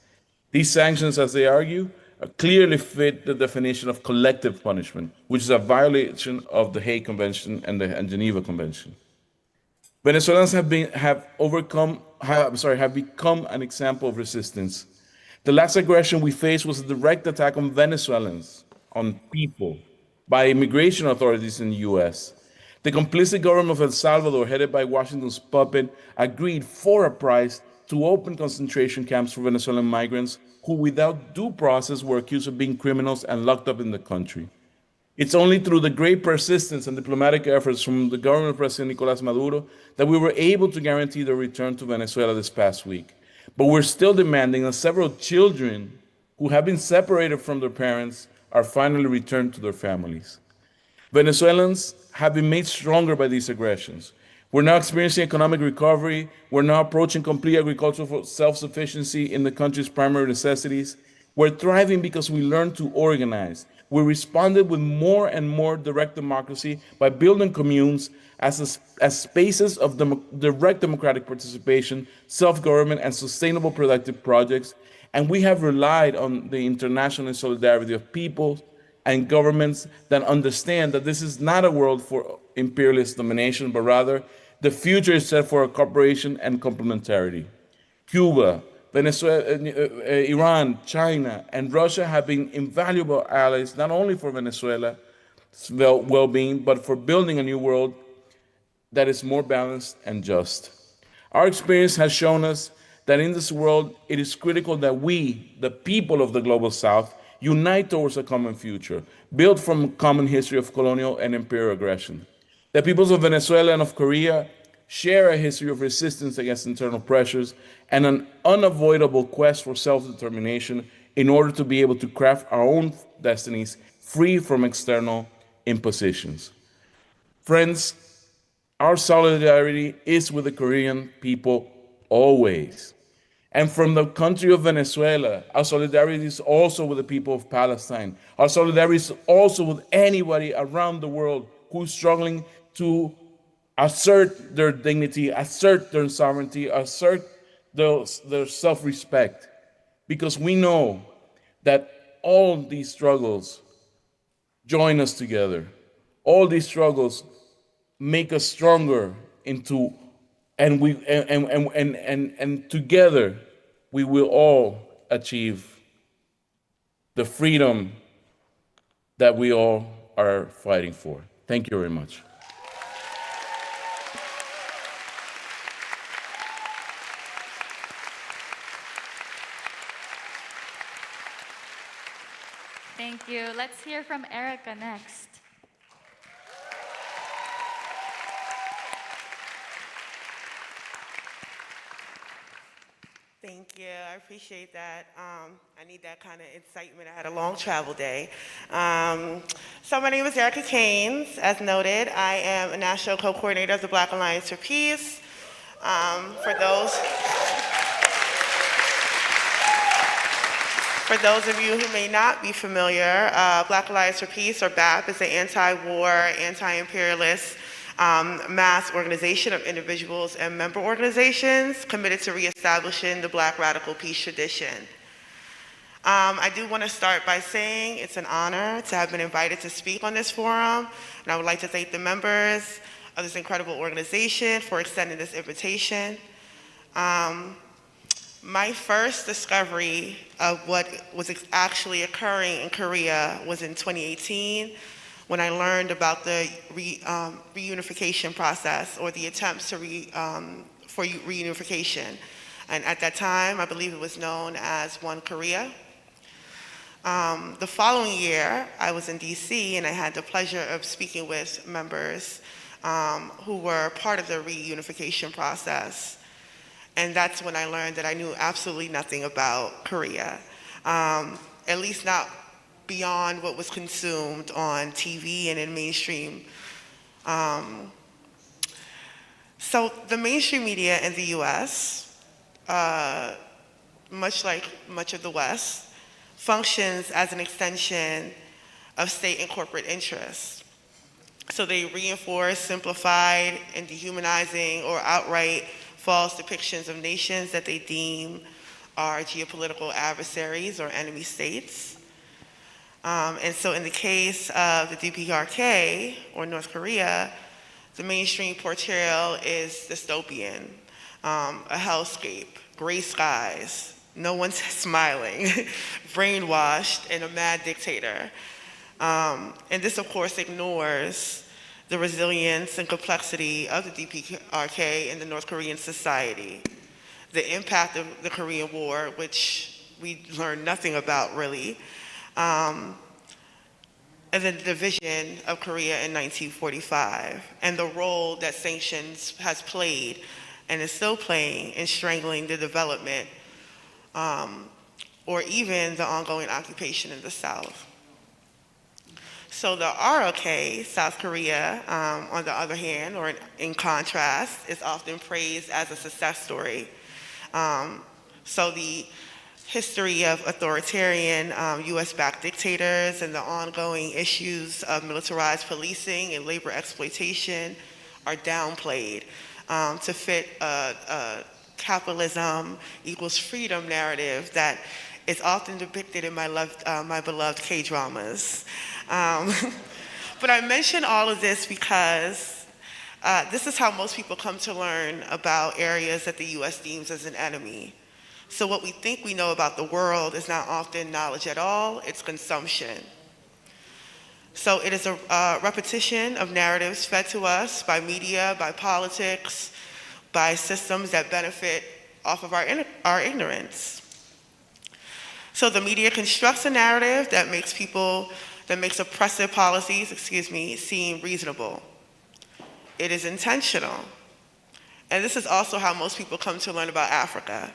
These sanctions, as they argue, clearly fit the definition of collective punishment, which is a violation of the Hague Convention and the Geneva Convention. Venezuelans have become an example of resistance. The last aggression we faced was a direct attack on Venezuelans, on people, by immigration authorities in the US. The complicit government of El Salvador, headed by Washington's puppet, agreed for a price to open concentration camps for Venezuelan migrants who, without due process, were accused of being criminals and locked up in the country. It's only through the great persistence and diplomatic efforts from the government of President Nicolás Maduro that we were able to guarantee the return to Venezuela this past week. But we're still demanding that several children who have been separated from their parents are finally returned to their families. Venezuelans have been made stronger by these aggressions. We're now experiencing economic recovery. We're now approaching complete agricultural self-sufficiency in the country's primary necessities. We're thriving because we learned to organize. We responded with more and more direct democracy by building communes as spaces of direct democratic participation, self-government, and sustainable productive projects. And we have relied on the international solidarity of peoples and governments that understand that this is not a world for imperialist domination, but rather the future is set for cooperation and complementarity. Cuba, Venezuela, Iran, China, and Russia have been invaluable allies, not only for Venezuela's well-being, but for building a new world that is more balanced and just. Our experience has shown us that in this world, it is critical that we, the people of the Global South, unite towards a common future, built from a common history of colonial and imperial aggression. The peoples of Venezuela and of Korea share a history of resistance against internal pressures and an unavoidable quest for self-determination in order to be able to craft our own destinies free from external impositions. Friends, our solidarity is with the Korean people always. And from the country of Venezuela, our solidarity is also with the people of Palestine. Our solidarity is also with anybody around the world who's struggling to assert their dignity, assert their sovereignty, assert their self-respect. Because we know that all these struggles join us together. All these struggles make us stronger into, and together we will all achieve the freedom that we all are fighting for. Thank you very much. Thank you. Let's hear from Erica next. Thank you. I appreciate that. I need that kind of excitement. I had a long travel day. So my name is Erica Caines. As noted, I am a national co-coordinator of the Black Alliance for Peace. For those of you who may not be familiar, Black Alliance for Peace, or BAP, is an anti-war, anti-imperialist mass organization of individuals and member organizations committed to reestablishing the Black radical peace tradition. I do want to start by saying it's an honor to have been invited to speak on this forum, and I would like to thank the members of this incredible organization for extending this invitation. My first discovery of what was actually occurring in Korea was in 2018, when I learned about the reunification process, or the attempts to for reunification. And at that time, I believe it was known as One Korea. The following year, I was in DC, and I had the pleasure of speaking with members who were part of the reunification process. And that's when I learned that I knew absolutely nothing about Korea, at least not beyond what was consumed on TV and in mainstream. So the mainstream media in the US, much like much of the West, functions as an extension of state and corporate interests. So they reinforce simplified and dehumanizing or outright false depictions of nations that they deem are geopolitical adversaries or enemy states. And so in the case of the DPRK, or North Korea, the mainstream portrayal is dystopian, a hellscape, gray skies, no one's smiling, brainwashed, and a mad dictator. And this, of course, ignores the resilience and complexity of the DPRK in the North Korean society, the impact of the Korean War, which we learned nothing about really, and the division of Korea in 1945, and the role that sanctions has played and is still playing in strangling the development or even the ongoing occupation in the South. So the ROK, South Korea, on the other hand, or in contrast, is often praised as a success story. So the history of authoritarian US-backed dictators and the ongoing issues of militarized policing and labor exploitation are downplayed to fit a capitalism equals freedom narrative that is often depicted in my beloved K-dramas. But I mention all of this because this is how most people come to learn about areas that the US deems as an enemy. So what we think we know about the world is not often knowledge at all, it's consumption. So it is a repetition of narratives fed to us by media, by politics, by systems that benefit off of our ignorance. So the media constructs a narrative that makes oppressive policies, seem reasonable. It is intentional. And this is also how most people come to learn about Africa.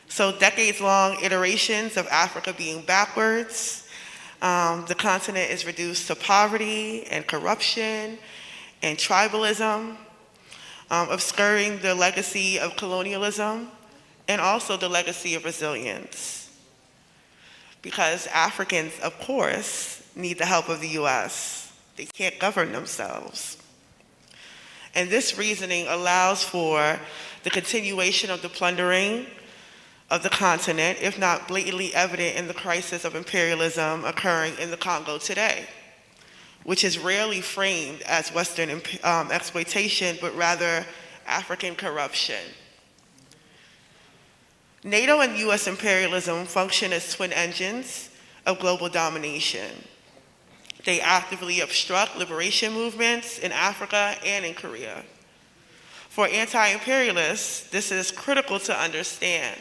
So decades-long iterations of Africa being backwards, the continent is reduced to poverty and corruption and tribalism, obscuring the legacy of colonialism and also the legacy of resilience. Because Africans, of course, need the help of the US. They can't govern themselves. And this reasoning allows for the continuation of the plundering of the continent, if not blatantly evident in the crisis of imperialism occurring in the Congo today, which is rarely framed as Western exploitation, but rather African corruption. NATO and US imperialism function as twin engines of global domination. They actively obstruct liberation movements in Africa and in Korea. For anti-imperialists, this is critical to understand.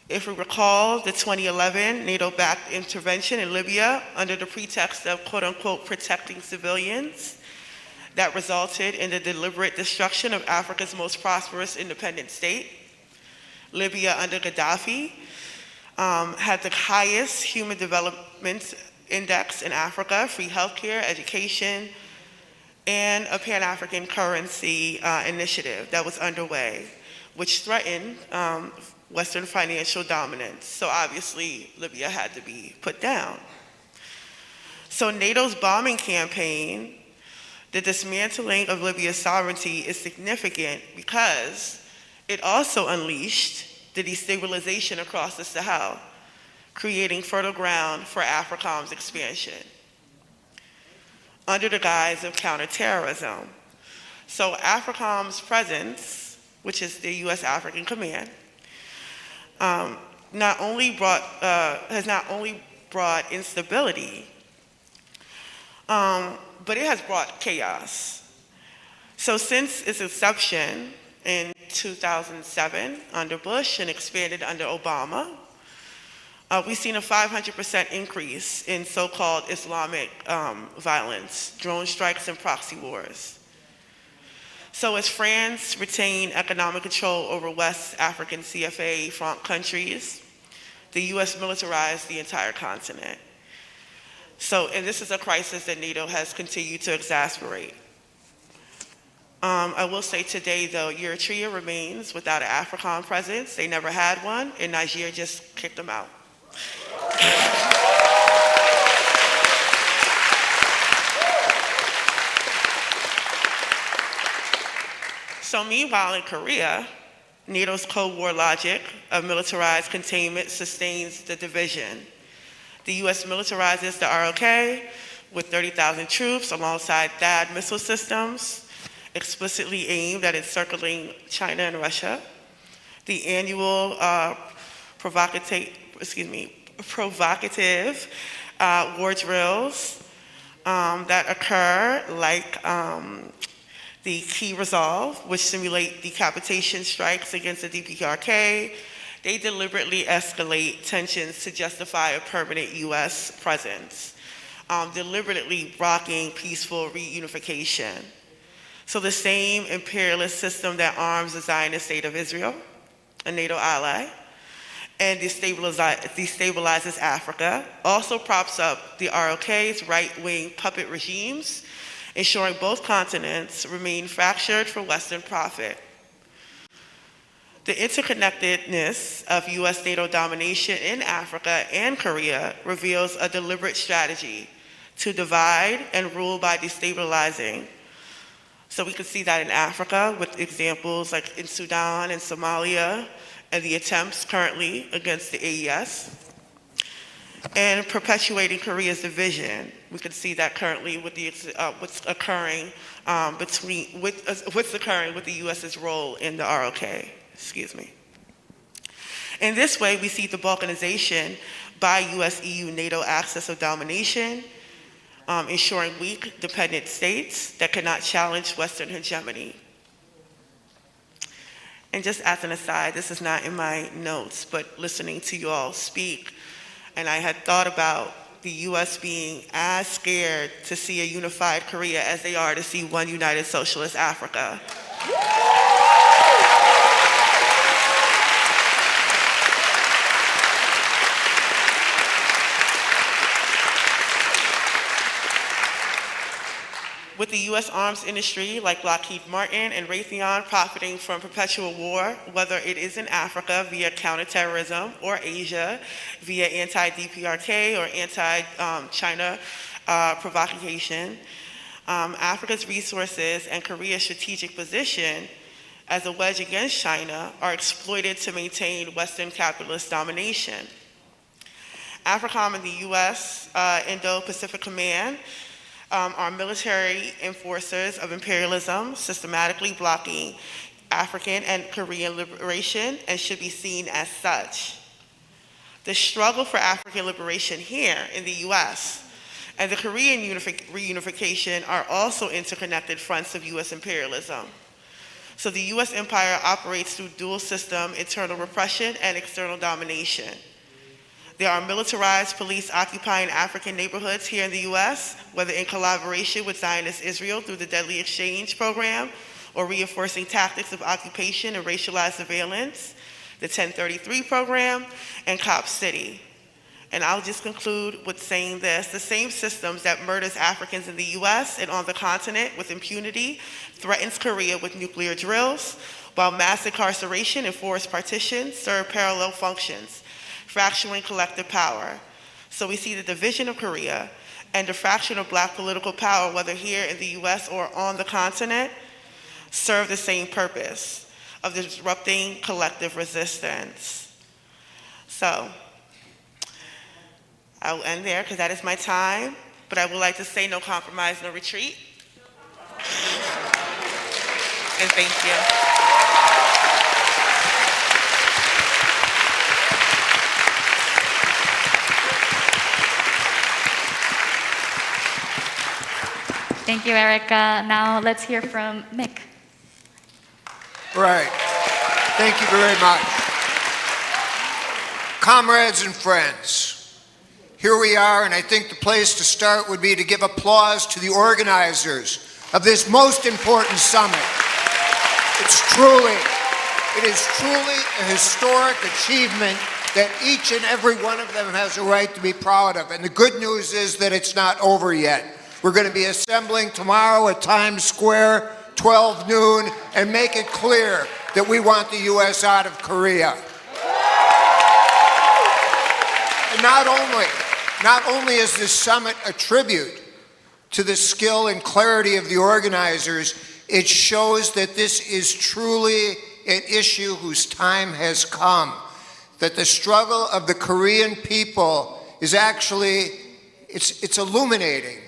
If we recall the 2011 NATO-backed intervention in Libya under the pretext of quote-unquote protecting civilians, that resulted in the deliberate destruction of Africa's most prosperous independent state. Libya under Gaddafi had the highest human development index in Africa, free healthcare, education, and a Pan-African currency initiative that was underway, which threatened Western financial dominance. So obviously, Libya had to be put down. So NATO's bombing campaign, the dismantling of Libya's sovereignty is significant because it also unleashed the destabilization across the Sahel, creating fertile ground for AFRICOM's expansion under the guise of counterterrorism. So AFRICOM's presence, which is the US African Command, has not only brought instability, but it has brought chaos. So since its inception in 2007 under Bush and expanded under Obama, we've seen a 500% increase in so-called Islamic violence, drone strikes and proxy wars. So as France retained economic control over West African CFA front countries, the US militarized the entire continent. So, and this is a crisis that NATO has continued to exacerbate. I will say today, though, Eritrea remains without an AFRICOM presence. They never had one, and Nigeria just kicked them out. So meanwhile in Korea, NATO's Cold War logic of militarized containment sustains the division. The US militarizes the ROK with 30,000 troops alongside THAAD missile systems, explicitly aimed at encircling China and Russia. The annual provocative war drills that occur, like the Key Resolve, which simulate decapitation strikes against the DPRK. they deliberately escalate tensions to justify a permanent U.S. presence, deliberately blocking peaceful reunification. So the same imperialist system that arms the Zionist state of Israel, a NATO ally, and destabilizes Africa, also props up the ROK's right-wing puppet regimes, ensuring both continents remain fractured for Western profit. The interconnectedness of U.S. NATO domination in Africa and Korea reveals a deliberate strategy to divide and rule by destabilizing. So we can see that in Africa with examples like in Sudan and Somalia and the attempts currently against the AES. And perpetuating Korea's division. We can see that currently with the, what's occurring with the U.S.'s role in the ROK. Excuse me. In this way, we see the balkanization by U.S., EU, NATO axis of domination, ensuring weak, dependent states that cannot challenge Western hegemony. And just as an aside, this is not in my notes, but listening to you all speak, and I had thought about the U.S. being as scared to see a unified Korea as they are to see one united socialist Africa. With the U.S. arms industry like Lockheed Martin and Raytheon profiting from perpetual war, whether it is in Africa via counterterrorism or Asia via anti-DPRK or anti-China provocation, Africa's resources and Korea's strategic position as a wedge against China are exploited to maintain Western capitalist domination. AFRICOM and the U.S. Indo-Pacific Command are military enforcers of imperialism, systematically blocking African and Korean liberation, and should be seen as such. The struggle for African liberation here in the US and the Korean reunification are also interconnected fronts of US imperialism. So the US empire operates through dual system internal repression and external domination. There are militarized police occupying African neighborhoods here in the US, whether in collaboration with Zionist Israel through the Deadly Exchange program, or reinforcing tactics of occupation and racialized surveillance, the 1033 program, and Cop City. And I'll just conclude with saying this: the same systems that murders Africans in the US and on the continent with impunity threatens Korea with nuclear drills, while mass incarceration and forced partition serve parallel functions, fracturing collective power. So we see the division of Korea and the fraction of Black political power, whether here in the US or on the continent, serve the same purpose of disrupting collective resistance. So I will end there because that is my time, but I would like to say no compromise, no retreat. And thank you. Thank you, Erica. Now let's hear from Mick. Right. Thank you very much. Comrades and friends, here we are, and I think the place to start would be to give applause to the organizers of this most important summit. It is truly a historic achievement that each and every one of them has a right to be proud of. And the good news is that it's not over yet. We're going to be assembling tomorrow at Times Square, 12 noon, and make it clear that we want the U.S. out of Korea. And not only is this summit a tribute to the skill and clarity of the organizers, it shows that this is truly an issue whose time has come, that the struggle of the Korean people is actually, it's illuminating.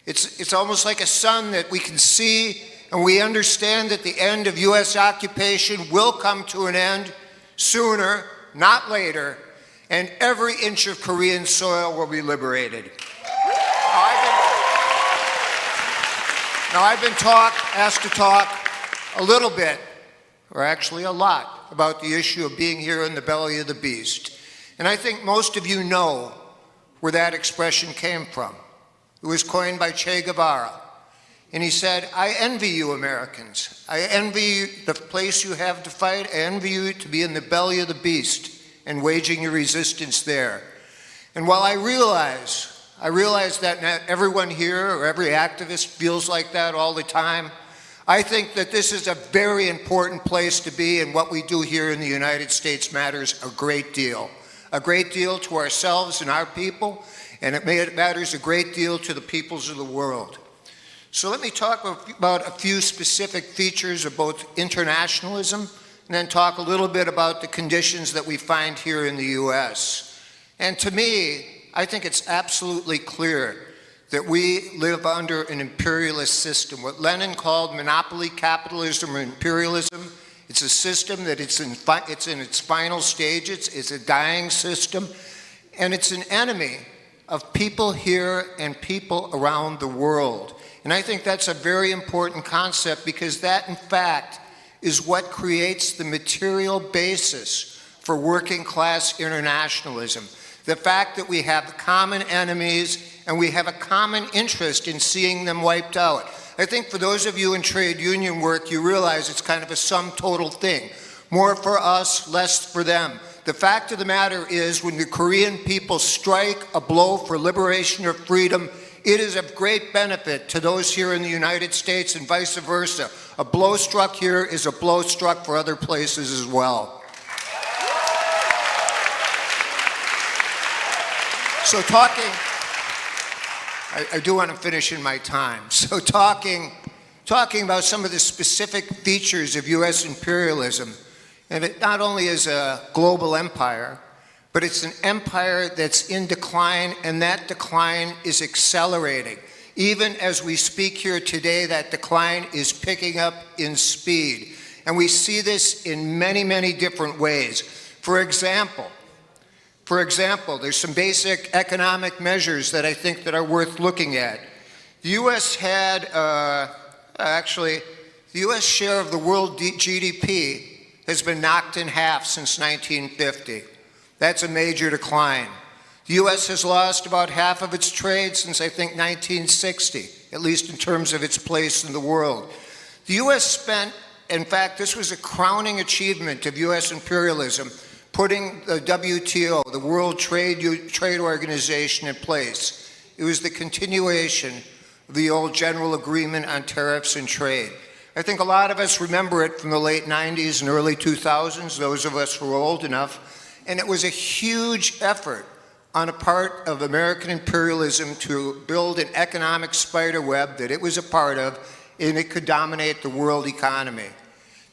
It's almost like a sun that we can see, and we understand that the end of U.S. occupation will come to an end sooner, not later, and every inch of Korean soil will be liberated. Now I've been asked to talk a little bit, or actually a lot, about the issue of being here in the belly of the beast. And I think most of you know where that expression came from. It was coined by Che Guevara. And he said, I envy you, Americans. I envy the place you have to fight. I envy you to be in the belly of the beast and waging your resistance there. And while I realize that not everyone here or every activist feels like that all the time, I think that this is a very important place to be, and what we do here in the United States matters a great deal. A great deal to ourselves and our people, and it matters a great deal to the peoples of the world. So let me talk about a few specific features of both internationalism, and then talk a little bit about the conditions that we find here in the US. And to me, I think it's absolutely clear that we live under an imperialist system, what Lenin called monopoly capitalism or imperialism. It's a system that it's in its final stages, it's a dying system, and it's an enemy of people here and people around the world. And I think that's a very important concept, because that, in fact, is what creates the material basis for working class internationalism. The fact that we have common enemies and we have a common interest in seeing them wiped out. I think for those of you in trade union work, you realize it's kind of a sum total thing. More for us, less for them. The fact of the matter is, when the Korean people strike a blow for liberation or freedom, it is of great benefit to those here in the United States and vice versa. A blow struck here is a blow struck for other places as well. So I do want to finish in my time. So talking about some of the specific features of US imperialism, and it not only is a global empire, but it's an empire that's in decline, and that decline is accelerating. Even as we speak here today, that decline is picking up in speed. And we see this in many, many different ways. For example, there's some basic economic measures that I think that are worth looking at. The U.S. had, the U.S. share of the world GDP has been knocked in half since 1950. That's a major decline. The U.S. has lost about half of its trade since, I think, 1960, at least in terms of its place in the world. The U.S. spent, in fact, this was a crowning achievement of U.S. imperialism, putting the WTO, the World Trade Organization, in place. It was the continuation of the old General Agreement on Tariffs and Trade. I think a lot of us remember it from the late 90s and early 2000s, those of us who are old enough. And it was a huge effort on a part of American imperialism to build an economic spider web that it was a part of, and it could dominate the world economy.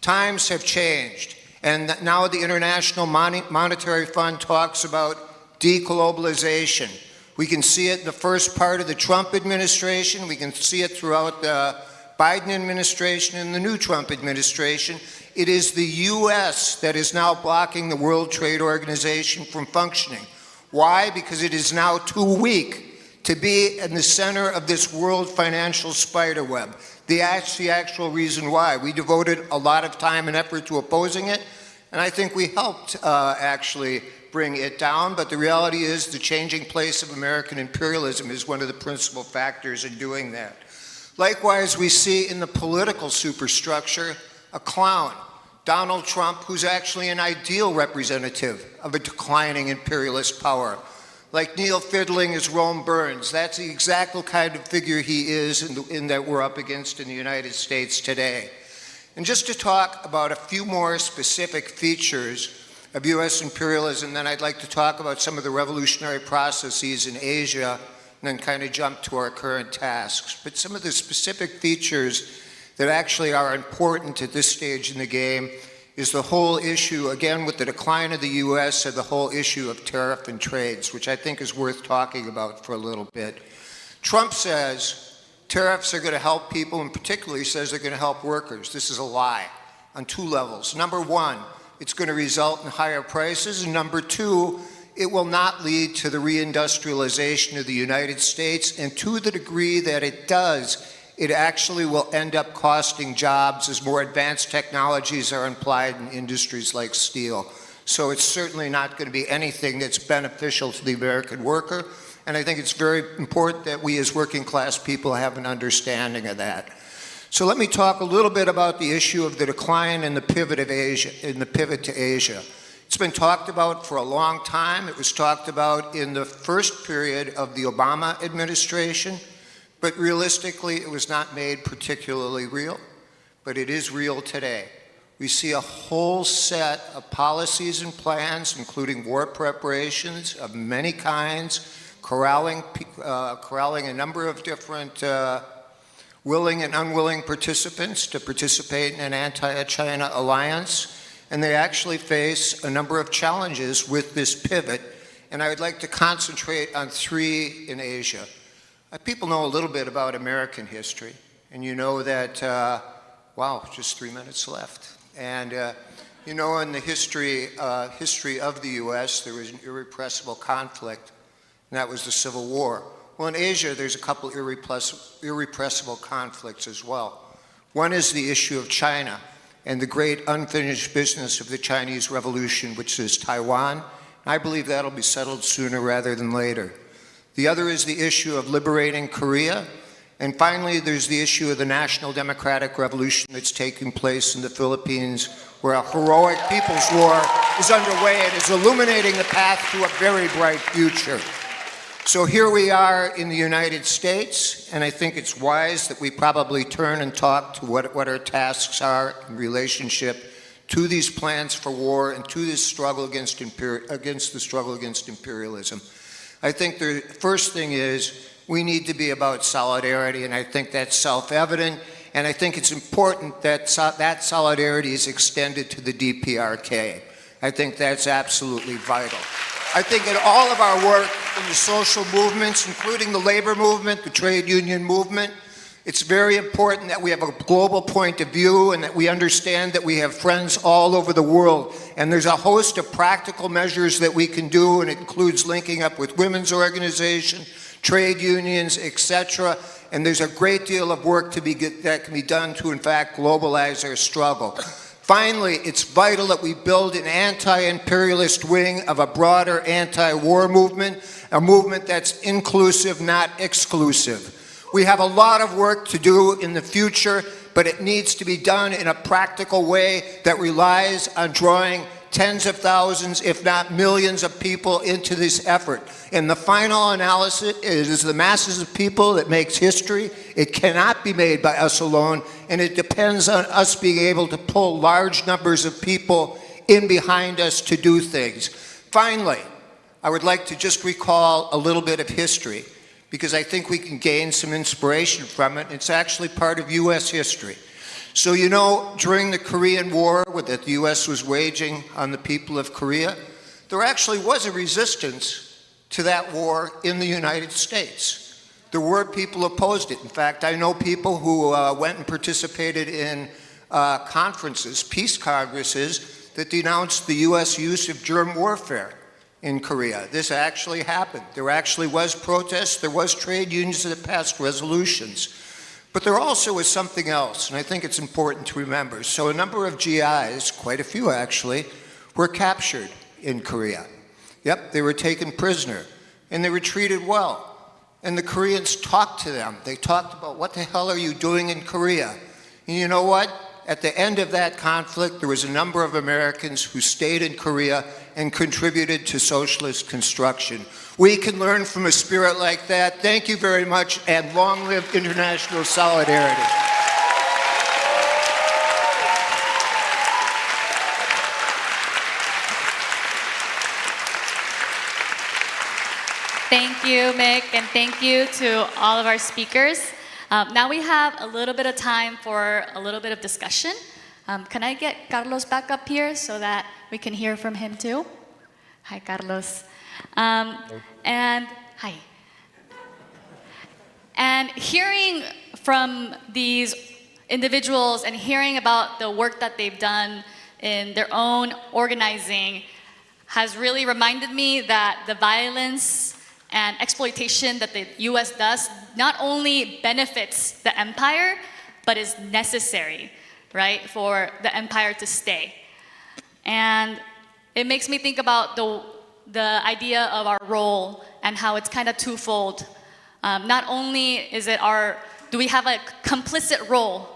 Times have changed, and now the International Monetary Fund talks about deglobalization. We can see it in the first part of the Trump administration. We can see it throughout the Biden administration and the new Trump administration. It is the U.S. that is now blocking the World Trade Organization from functioning. Why? Because it is now too weak to be in the center of this world financial spider web. That's the actual reason why. We devoted a lot of time and effort to opposing it, and I think we helped actually bring it down, but the reality is the changing place of American imperialism is one of the principal factors in doing that. Likewise, we see in the political superstructure a clown, Donald Trump, who's actually an ideal representative of a declining imperialist power. Like Neil Fidling is Rome Burns. That's the exact kind of figure he is in that we're up against in the United States today. And just to talk about a few more specific features of US imperialism, then I'd like to talk about some of the revolutionary processes in Asia, and then kind of jump to our current tasks. But some of the specific features that actually are important at this stage in the game is the whole issue, again, with the decline of the US, of the whole issue of tariff and trades, which I think is worth talking about for a little bit. Trump says tariffs are going to help people, and particularly says they're going to help workers. This is a lie on two levels. Number one, it's going to result in higher prices, and number two, it will not lead to the reindustrialization of the United States, and to the degree that it does, it actually will end up costing jobs as more advanced technologies are applied in industries like steel. So it's certainly not going to be anything that's beneficial to the American worker. And I think it's very important that we as working class people have an understanding of that. So let me talk a little bit about the issue of the decline and the pivot of Asia, in the pivot to Asia. It's been talked about for a long time. It was talked about in the first period of the Obama administration. But realistically, it was not made particularly real, but it is real today. We see a whole set of policies and plans, including war preparations of many kinds, corralling a number of different willing and unwilling participants to participate in an anti-China alliance, and they actually face a number of challenges with this pivot, and I would like to concentrate on three in Asia. People know a little bit about American history, and you know that, wow, just 3 minutes left. And you know, in the history of the U.S., there was an irrepressible conflict, and that was the Civil War. Well, in Asia, there's a couple irrepressible conflicts as well. One is the issue of China and the great unfinished business of the Chinese Revolution, which is Taiwan. I believe that'll be settled sooner rather than later. The other is the issue of liberating Korea. And finally, there's the issue of the National Democratic Revolution that's taking place in the Philippines, where a heroic people's war is underway and is illuminating the path to a very bright future. So here we are in the United States, and I think it's wise that we probably turn and talk to what our tasks are in relationship to these plans for war and to this struggle against the struggle against imperialism. I think the first thing is we need to be about solidarity, and I think that's self-evident, and I think it's important that that solidarity is extended to the DPRK. I think that's absolutely vital. I think in all of our work in the social movements, including the labor movement, the trade union movement, it's very important that we have a global point of view and that we understand that we have friends all over the world. And there's a host of practical measures that we can do, and it includes linking up with women's organizations, trade unions, etc. And there's a great deal of work that can be done to, in fact, globalize our struggle. Finally, it's vital that we build an anti-imperialist wing of a broader anti-war movement, a movement that's inclusive, not exclusive. We have a lot of work to do in the future, but it needs to be done in a practical way that relies on drawing tens of thousands, if not millions of people into this effort. And the final analysis is the masses of people that makes history. It cannot be made by us alone, and it depends on us being able to pull large numbers of people in behind us to do things. Finally, I would like to just recall a little bit of history, because I think we can gain some inspiration from it. It's actually part of U.S. history. So you know, during the Korean War that the U.S. was waging on the people of Korea, there actually was a resistance to that war in the United States. There were people opposed it. In fact, I know people who went and participated in conferences, peace congresses, that denounced the U.S. use of germ warfare in Korea. This actually happened. There actually was protests, there was trade unions that passed resolutions. But there also was something else, and I think it's important to remember. So a number of GIs, quite a few actually, were captured in Korea. Yep, they were taken prisoner, and they were treated well. And the Koreans talked to them. They talked about, what the hell are you doing in Korea? And you know what? At the end of that conflict, there was a number of Americans who stayed in Korea and contributed to socialist construction. We can learn from a spirit like that. Thank you very much, and long live international solidarity. Thank you, Mick, and thank you to all of our speakers. Now we have a little bit of time for a little bit of discussion. Can I get Carlos back up here so that we can hear from him too? Hi, Carlos. And hi. And hearing from these individuals and hearing about the work that they've done in their own organizing has really reminded me that the violence and exploitation that the US does not only benefits the empire, but is necessary, right, for the empire to stay. And it makes me think about the idea of our role and how it's kind of twofold. Not only do we have a complicit role,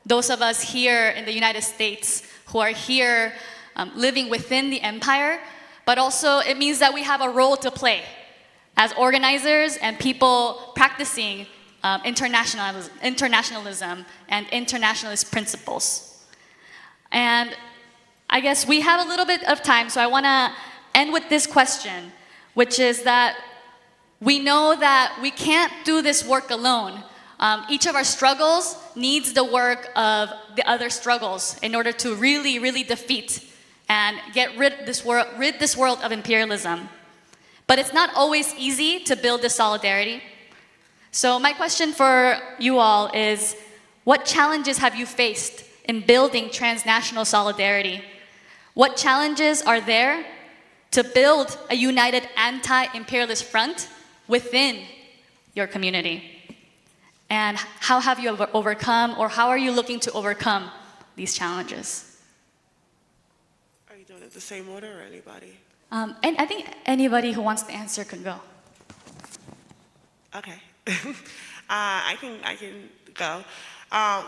those of us here in the United States who are here living within the empire, but also it means that we have a role to play as organizers and people practicing internationalism and internationalist principles. And I guess we have a little bit of time, so I want to end with this question, which is that we know that we can't do this work alone. Each of our struggles needs the work of the other struggles in order to really, really defeat and rid this world of imperialism. But it's not always easy to build this solidarity. So my question for you all is, what challenges have you faced in building transnational solidarity? What challenges are there to build a united anti-imperialist front within your community? And how have you overcome, or how are you looking to overcome these challenges? Are you doing it the same order or anybody? And I think anybody who wants to answer can go. Okay. I can go.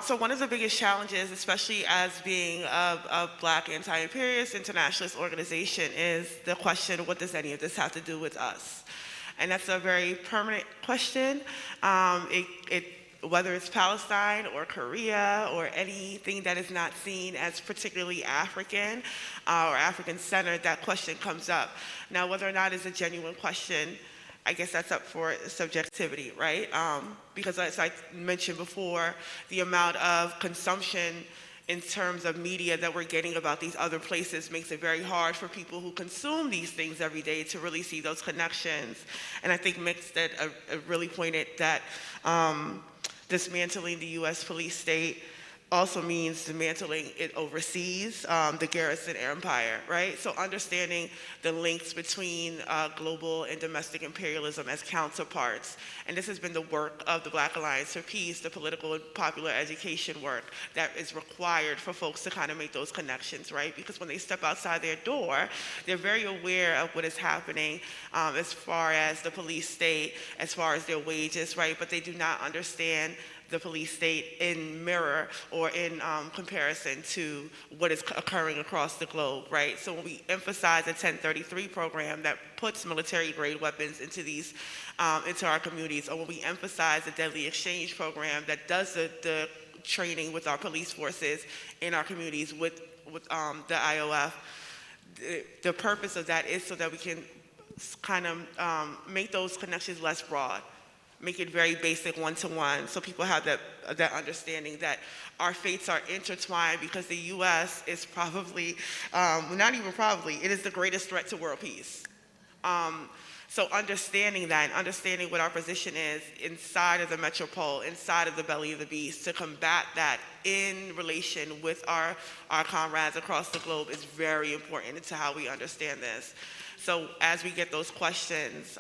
So one of the biggest challenges, especially as being a Black anti-imperialist internationalist organization, is the question, what does any of this have to do with us? And that's a very permanent question. Whether it's Palestine or Korea or anything that is not seen as particularly African or African-centered, that question comes up. Now, whether or not it's a genuine question, I guess that's up for subjectivity, right? Because as I mentioned before, the amount of consumption in terms of media that we're getting about these other places makes it very hard for people who consume these things every day to really see those connections. And I think Mick said really pointed that dismantling the U.S. police state also means dismantling it overseas, the garrison empire, right? So understanding the links between global and domestic imperialism as counterparts. And this has been the work of the Black Alliance for Peace, the political and popular education work that is required for folks to kind of make those connections, right? Because when they step outside their door, they're very aware of what is happening as far as the police state, as far as their wages, right? But they do not understand the police state in mirror or in comparison to what is occurring across the globe, right? So when we emphasize a 1033 program that puts military-grade weapons into our communities, or when we emphasize a deadly exchange program that does the training with our police forces in our communities with the IOF, the purpose of that is so that we can kind of make those connections less broad. Make it very basic one-to-one, so people have that understanding that our fates are intertwined, because the U.S. is probably, not even probably, it is the greatest threat to world peace. So understanding that, and understanding what our position is inside of the metropole, inside of the belly of the beast, to combat that in relation with our comrades across the globe is very important to how we understand this. So as we get those questions,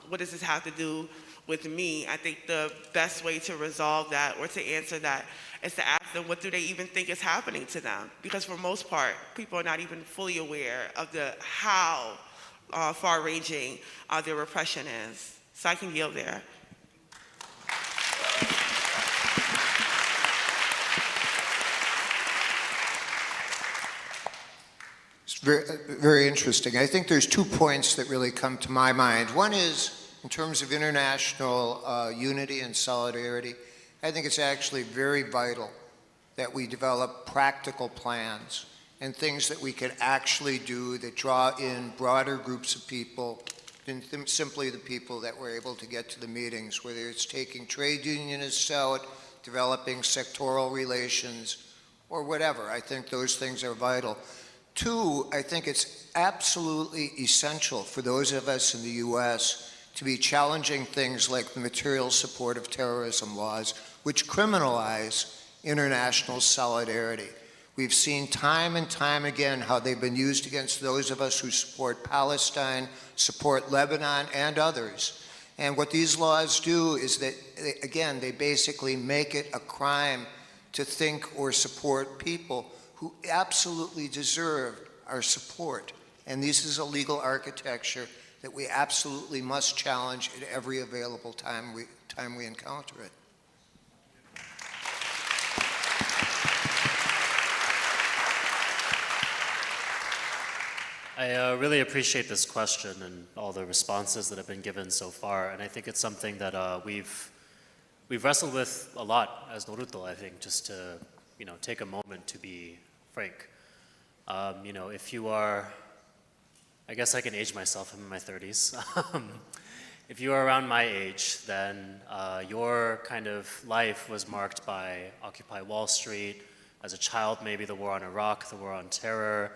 what does this have to do with me? I think the best way to resolve that, or to answer that, is to ask them, what do they even think is happening to them? Because for most part, people are not even fully aware of how far-ranging their repression is. So I can yield there. It's very, very interesting. I think there's 2 points that really come to my mind. One is, in terms of international unity and solidarity, I think it's actually very vital that we develop practical plans and things that we can actually do that draw in broader groups of people than simply the people that were able to get to the meetings, whether it's taking trade unionists out, developing sectoral relations, or whatever. I think those things are vital. 2, I think it's absolutely essential for those of us in the U.S. to be challenging things like the material support of terrorism laws, which criminalize international solidarity. We've seen time and time again how they've been used against those of us who support Palestine, support Lebanon, and others. And what these laws do is that, again, they basically make it a crime to think or support people who absolutely deserve our support. And this is a legal architecture that we absolutely must challenge at every available time we encounter it. I really appreciate this question and all the responses that have been given so far, and I think it's something that we've wrestled with a lot as Noruto, I think, just to take a moment to be frank. If you are, I guess I can age myself, I'm in my 30s. If you are around my age, then your kind of life was marked by Occupy Wall Street. As a child, maybe the war on Iraq, the war on terror.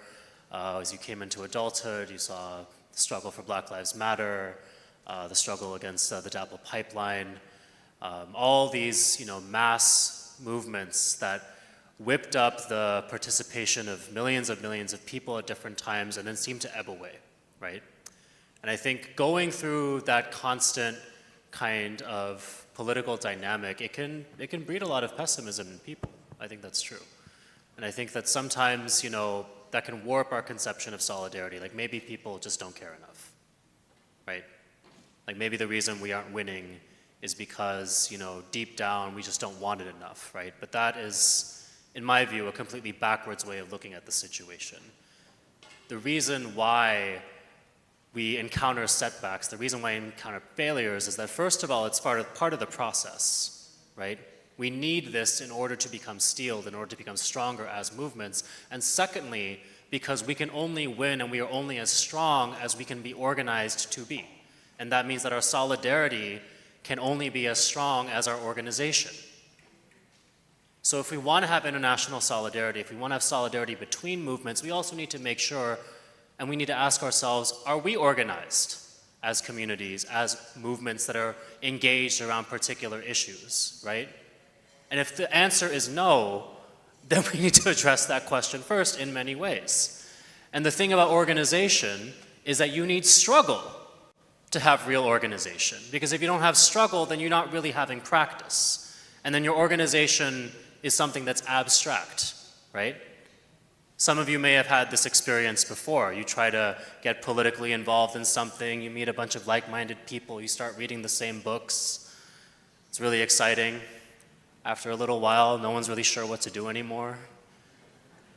As you came into adulthood, you saw the struggle for Black Lives Matter, the struggle against the Dapple pipeline, all these mass movements that whipped up the participation of millions of people at different times and then seemed to ebb away, right? And I think going through that constant kind of political dynamic, it can breed a lot of pessimism in people. I think that's true. And I think that sometimes, that can warp our conception of solidarity. Like maybe people just don't care enough, right? Like maybe the reason we aren't winning is because, deep down we just don't want it enough, right? But that is, in my view, a completely backwards way of looking at the situation. The reason why we encounter setbacks, the reason why we encounter failures is that first of all, it's part of the process, right? We need this in order to become steeled, in order to become stronger as movements. And secondly, because we can only win and we are only as strong as we can be organized to be. And that means that our solidarity can only be as strong as our organization. So if we want to have international solidarity, if we want to have solidarity between movements, we also need to make sure, and we need to ask ourselves, are we organized as communities, as movements that are engaged around particular issues, right? And if the answer is no, then we need to address that question first in many ways. And the thing about organization is that you need struggle to have real organization. Because if you don't have struggle, then you're not really having practice. And then your organization is something that's abstract, right? Some of you may have had this experience before. You try to get politically involved in something, you meet a bunch of like-minded people, you start reading the same books. It's really exciting. After a little while, no one's really sure what to do anymore.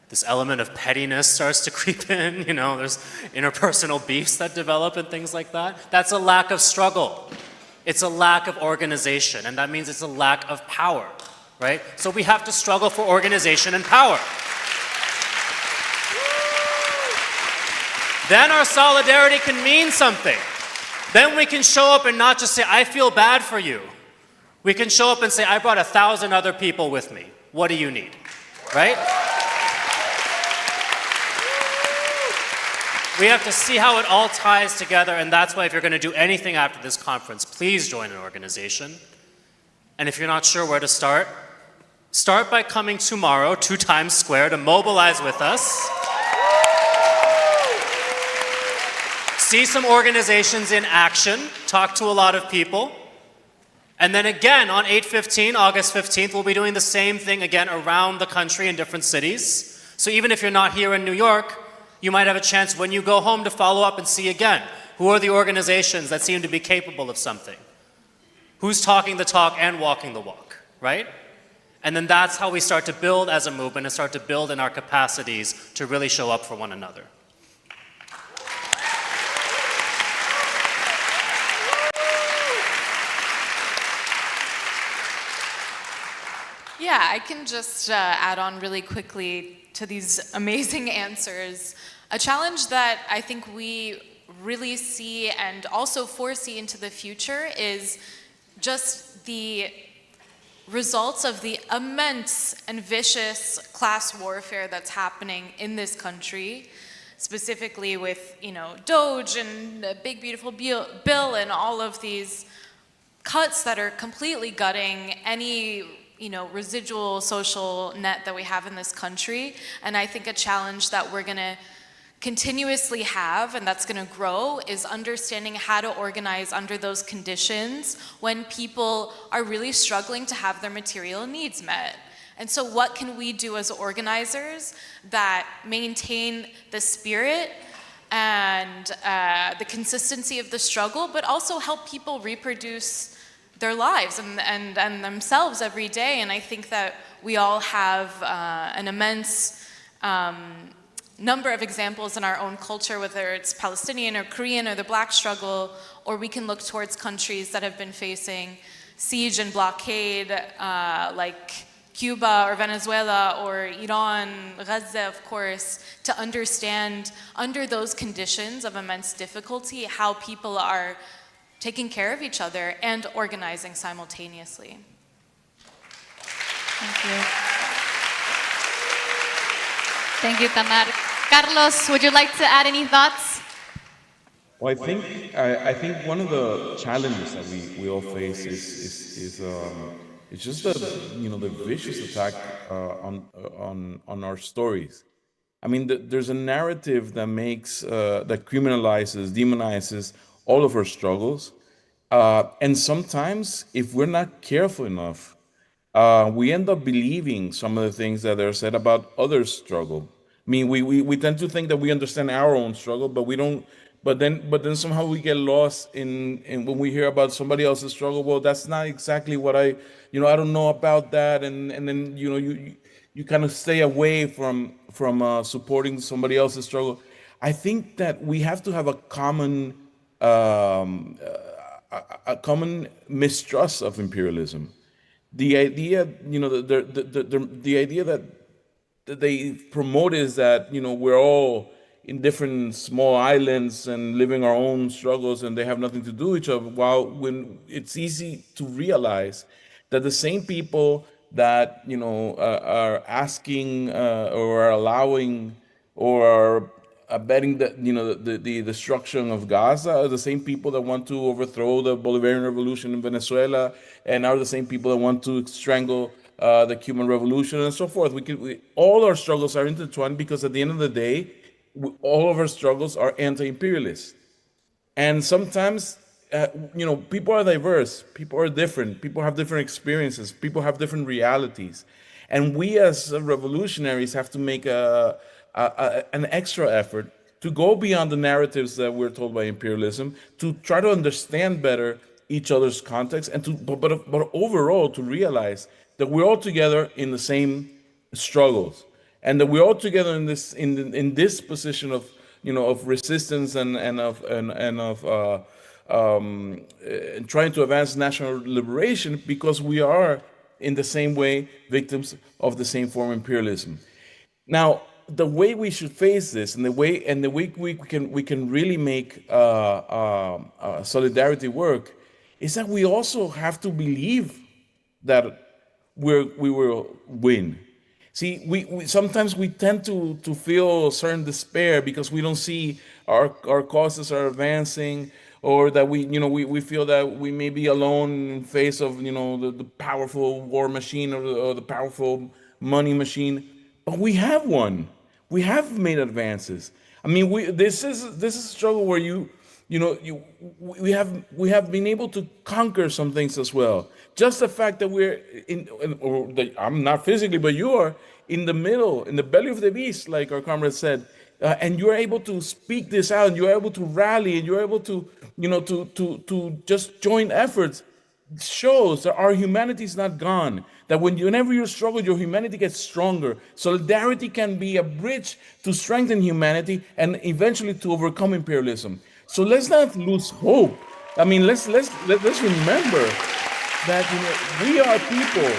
This element of pettiness starts to creep in, there's interpersonal beefs that develop and things like that. That's a lack of struggle. It's a lack of organization, and that means it's a lack of power, right? So we have to struggle for organization and power. Then our solidarity can mean something. Then we can show up and not just say, I feel bad for you. We can show up and say, I brought 1,000 other people with me. What do you need? Right? We have to see how it all ties together, and that's why if you're going to do anything after this conference, please join an organization. And if you're not sure where to start by coming tomorrow to Times Square to mobilize with us. See some organizations in action, talk to a lot of people. And then again, on 8/15, August 15th, we'll be doing the same thing again around the country in different cities. So even if you're not here in New York, you might have a chance when you go home to follow up and see again, who are the organizations that seem to be capable of something? Who's talking the talk and walking the walk, right? And then that's how we start to build as a movement and start to build in our capacities to really show up for one another. Yeah, I can just add on really quickly to these amazing answers. A challenge that I think we really see and also foresee into the future is just the results of the immense and vicious class warfare that's happening in this country, specifically with, DOGE and the Big Beautiful Bill and all of these cuts that are completely gutting any residual social net that we have in this country. And I think a challenge that we're going to continuously have, and that's going to grow, is understanding how to organize under those conditions when people are really struggling to have their material needs met. And so what can we do as organizers that maintain the spirit and the consistency of the struggle, but also help people reproduce their lives and themselves every day? And I think that we all have an immense number of examples in our own culture, whether it's Palestinian or Korean or the Black struggle, or we can look towards countries that have been facing siege and blockade, like Cuba or Venezuela or Iran, Gaza, of course, to understand under those conditions of immense difficulty how people are taking care of each other and organizing simultaneously. Thank you. Thank you, Tamar. Carlos, would you like to add any thoughts? Well, I think one of the challenges that we all face is it's just the vicious attack on our stories. I mean, there's a narrative that makes that criminalizes, demonizes all of our struggles, and sometimes, if we're not careful enough, we end up believing some of the things that are said about others' struggle. I mean, we tend to think that we understand our own struggle, but we don't. But then somehow we get lost in when we hear about somebody else's struggle. Well, that's not exactly what I don't know about that, and then you kind of stay away from supporting somebody else's struggle. I think that we have to have a common mistrust of imperialism. The idea, the idea that they promote is that we're all in different small islands and living our own struggles, and they have nothing to do with each other. While when it's easy to realize that the same people that are asking or are allowing or are abetting the destruction of Gaza are the same people that want to overthrow the Bolivarian Revolution in Venezuela, and are the same people that want to strangle the Cuban Revolution and so forth. All our struggles are intertwined because at the end of the day, all of our struggles are anti-imperialist. And sometimes, people are diverse, people are different, people have different experiences, people have different realities. And we as revolutionaries have to make an extra effort to go beyond the narratives that we're told by imperialism, to try to understand better each other's context, and but overall to realize that we're all together in the same struggles, and that we're all together in this position of of resistance and trying to advance national liberation, because we are in the same way victims of the same form of imperialism. Now, the way we should face this, and the way we can really make solidarity work, is that we also have to believe that we will win. See, we sometimes we tend to feel certain despair because we don't see our causes are advancing, or that we feel that we may be alone in face of the powerful war machine or the powerful money machine. But we have won. We have made advances. I mean, this is a struggle where we have been able to conquer some things as well. Just the fact that we're I'm not physically, but you are in the middle, in the belly of the beast, like our comrade said, and you're able to speak this out, and you're able to rally, and you're able to to just join efforts, shows that our humanity is not gone. That whenever you struggle, your humanity gets stronger. Solidarity can be a bridge to strengthen humanity and eventually to overcome imperialism. So let's not lose hope. I mean, let's remember that we are people.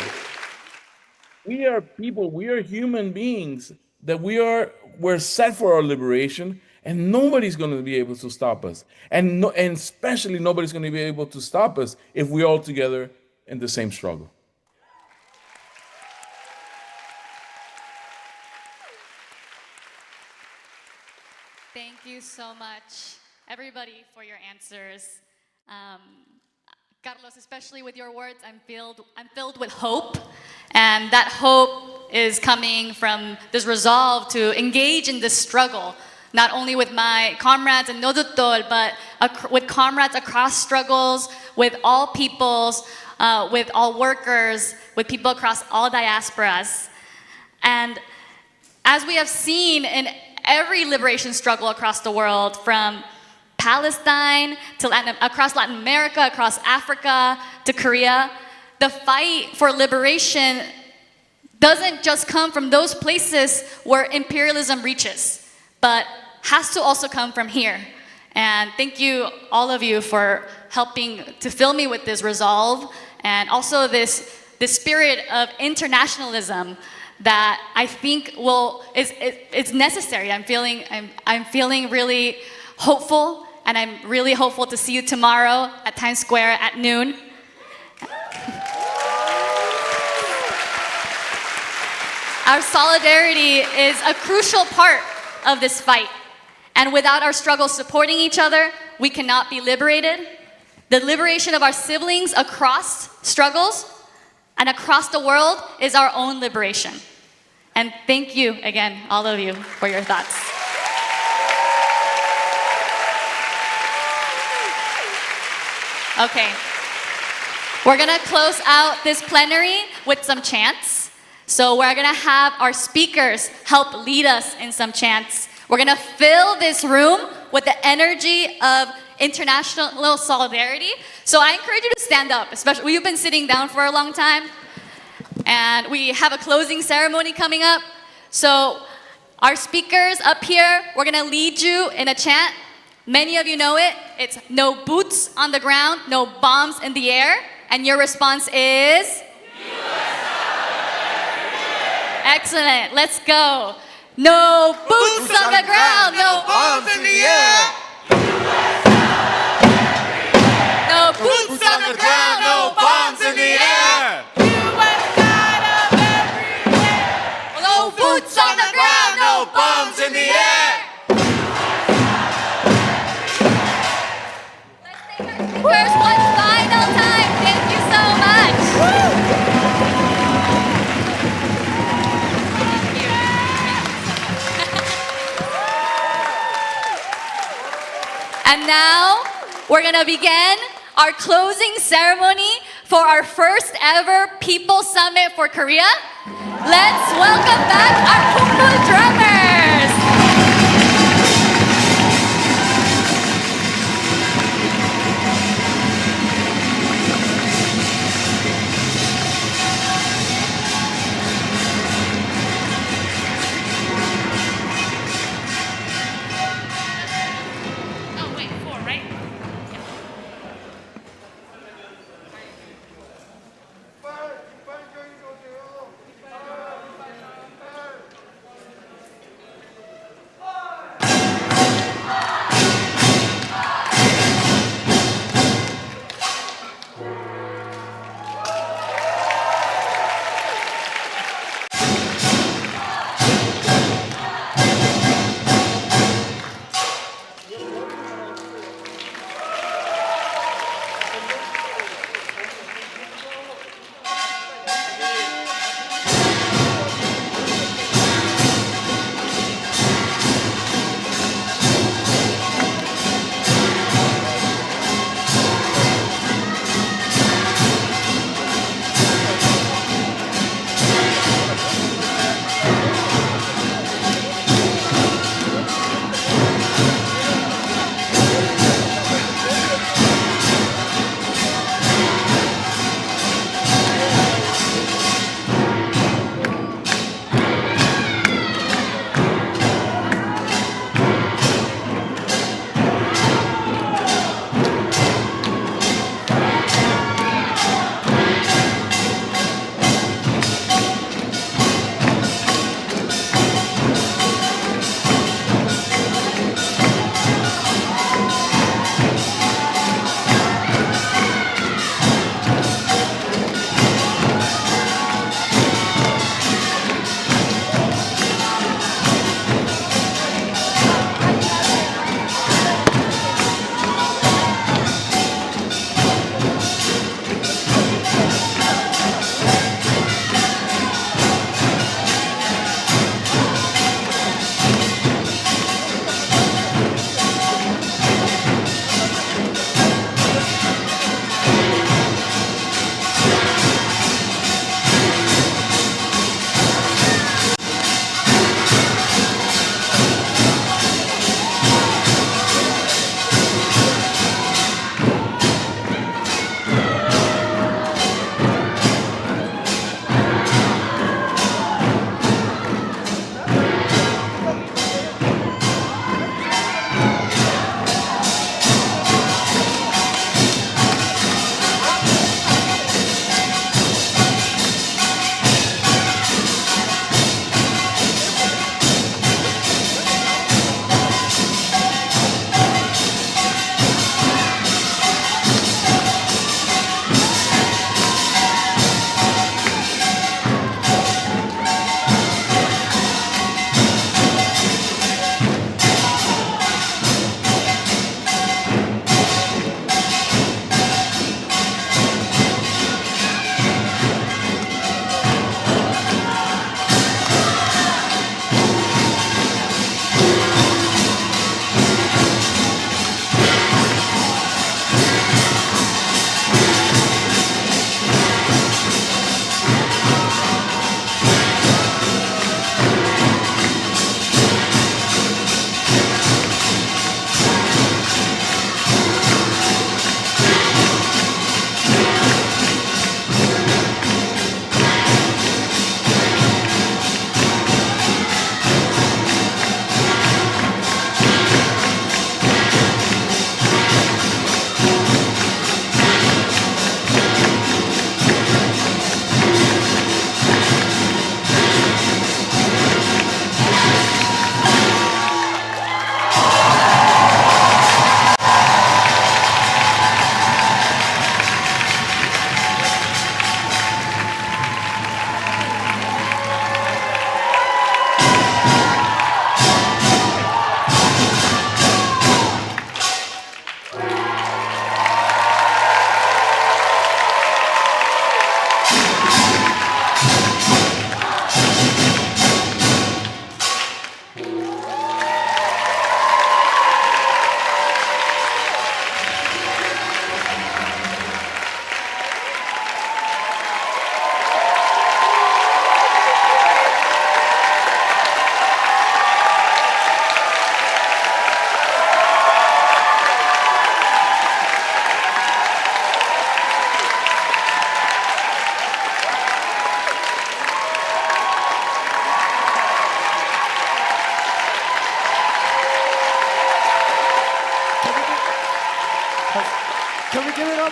We are people. We are human beings. That we're set for our liberation, and nobody's going to be able to stop us. And especially nobody's going to be able to stop us if we're all together in the same struggle. Thank you so much, everybody, for your answers. Carlos, especially with your words, I'm filled with hope, and that hope is coming from this resolve to engage in this struggle not only with my comrades in Nodutol, but with comrades across struggles, with all peoples, with all workers, with people across all diasporas. And as we have seen in every liberation struggle across the world, from Palestine to across Latin America, across Africa to Korea, the fight for liberation doesn't just come from those places where imperialism reaches, but has to also come from here. And thank you, all of you, for helping to fill me with this resolve and also this spirit of internationalism that I think it's necessary. I'm feeling really hopeful, and I'm really hopeful to see you tomorrow at Times Square at noon. Our solidarity is a crucial part of this fight. And without our struggles supporting each other, we cannot be liberated. The liberation of our siblings across struggles and across the world is our own liberation. And thank you again, all of you, for your thoughts. Okay. We're gonna close out this plenary with some chants. So we're gonna have our speakers help lead us in some chants. We're gonna fill this room with the energy of international solidarity. So I encourage you to stand up, especially we've been sitting down for a long time. And we have a closing ceremony coming up. So our speakers up here, we're gonna lead you in a chant. Many of you know it. It's no boots on the ground, no bombs in the air. And your response is? Excellent, let's go. No boots on the ground, no bombs in the air. No boots on the ground, no bombs in the air. No boots on the ground, no bombs in the air. Let's take our speakers one final time. Thank you so much. And now, we're gonna begin our closing ceremony for our first ever People Summit for Korea. Let's welcome back our Kumbu drummers.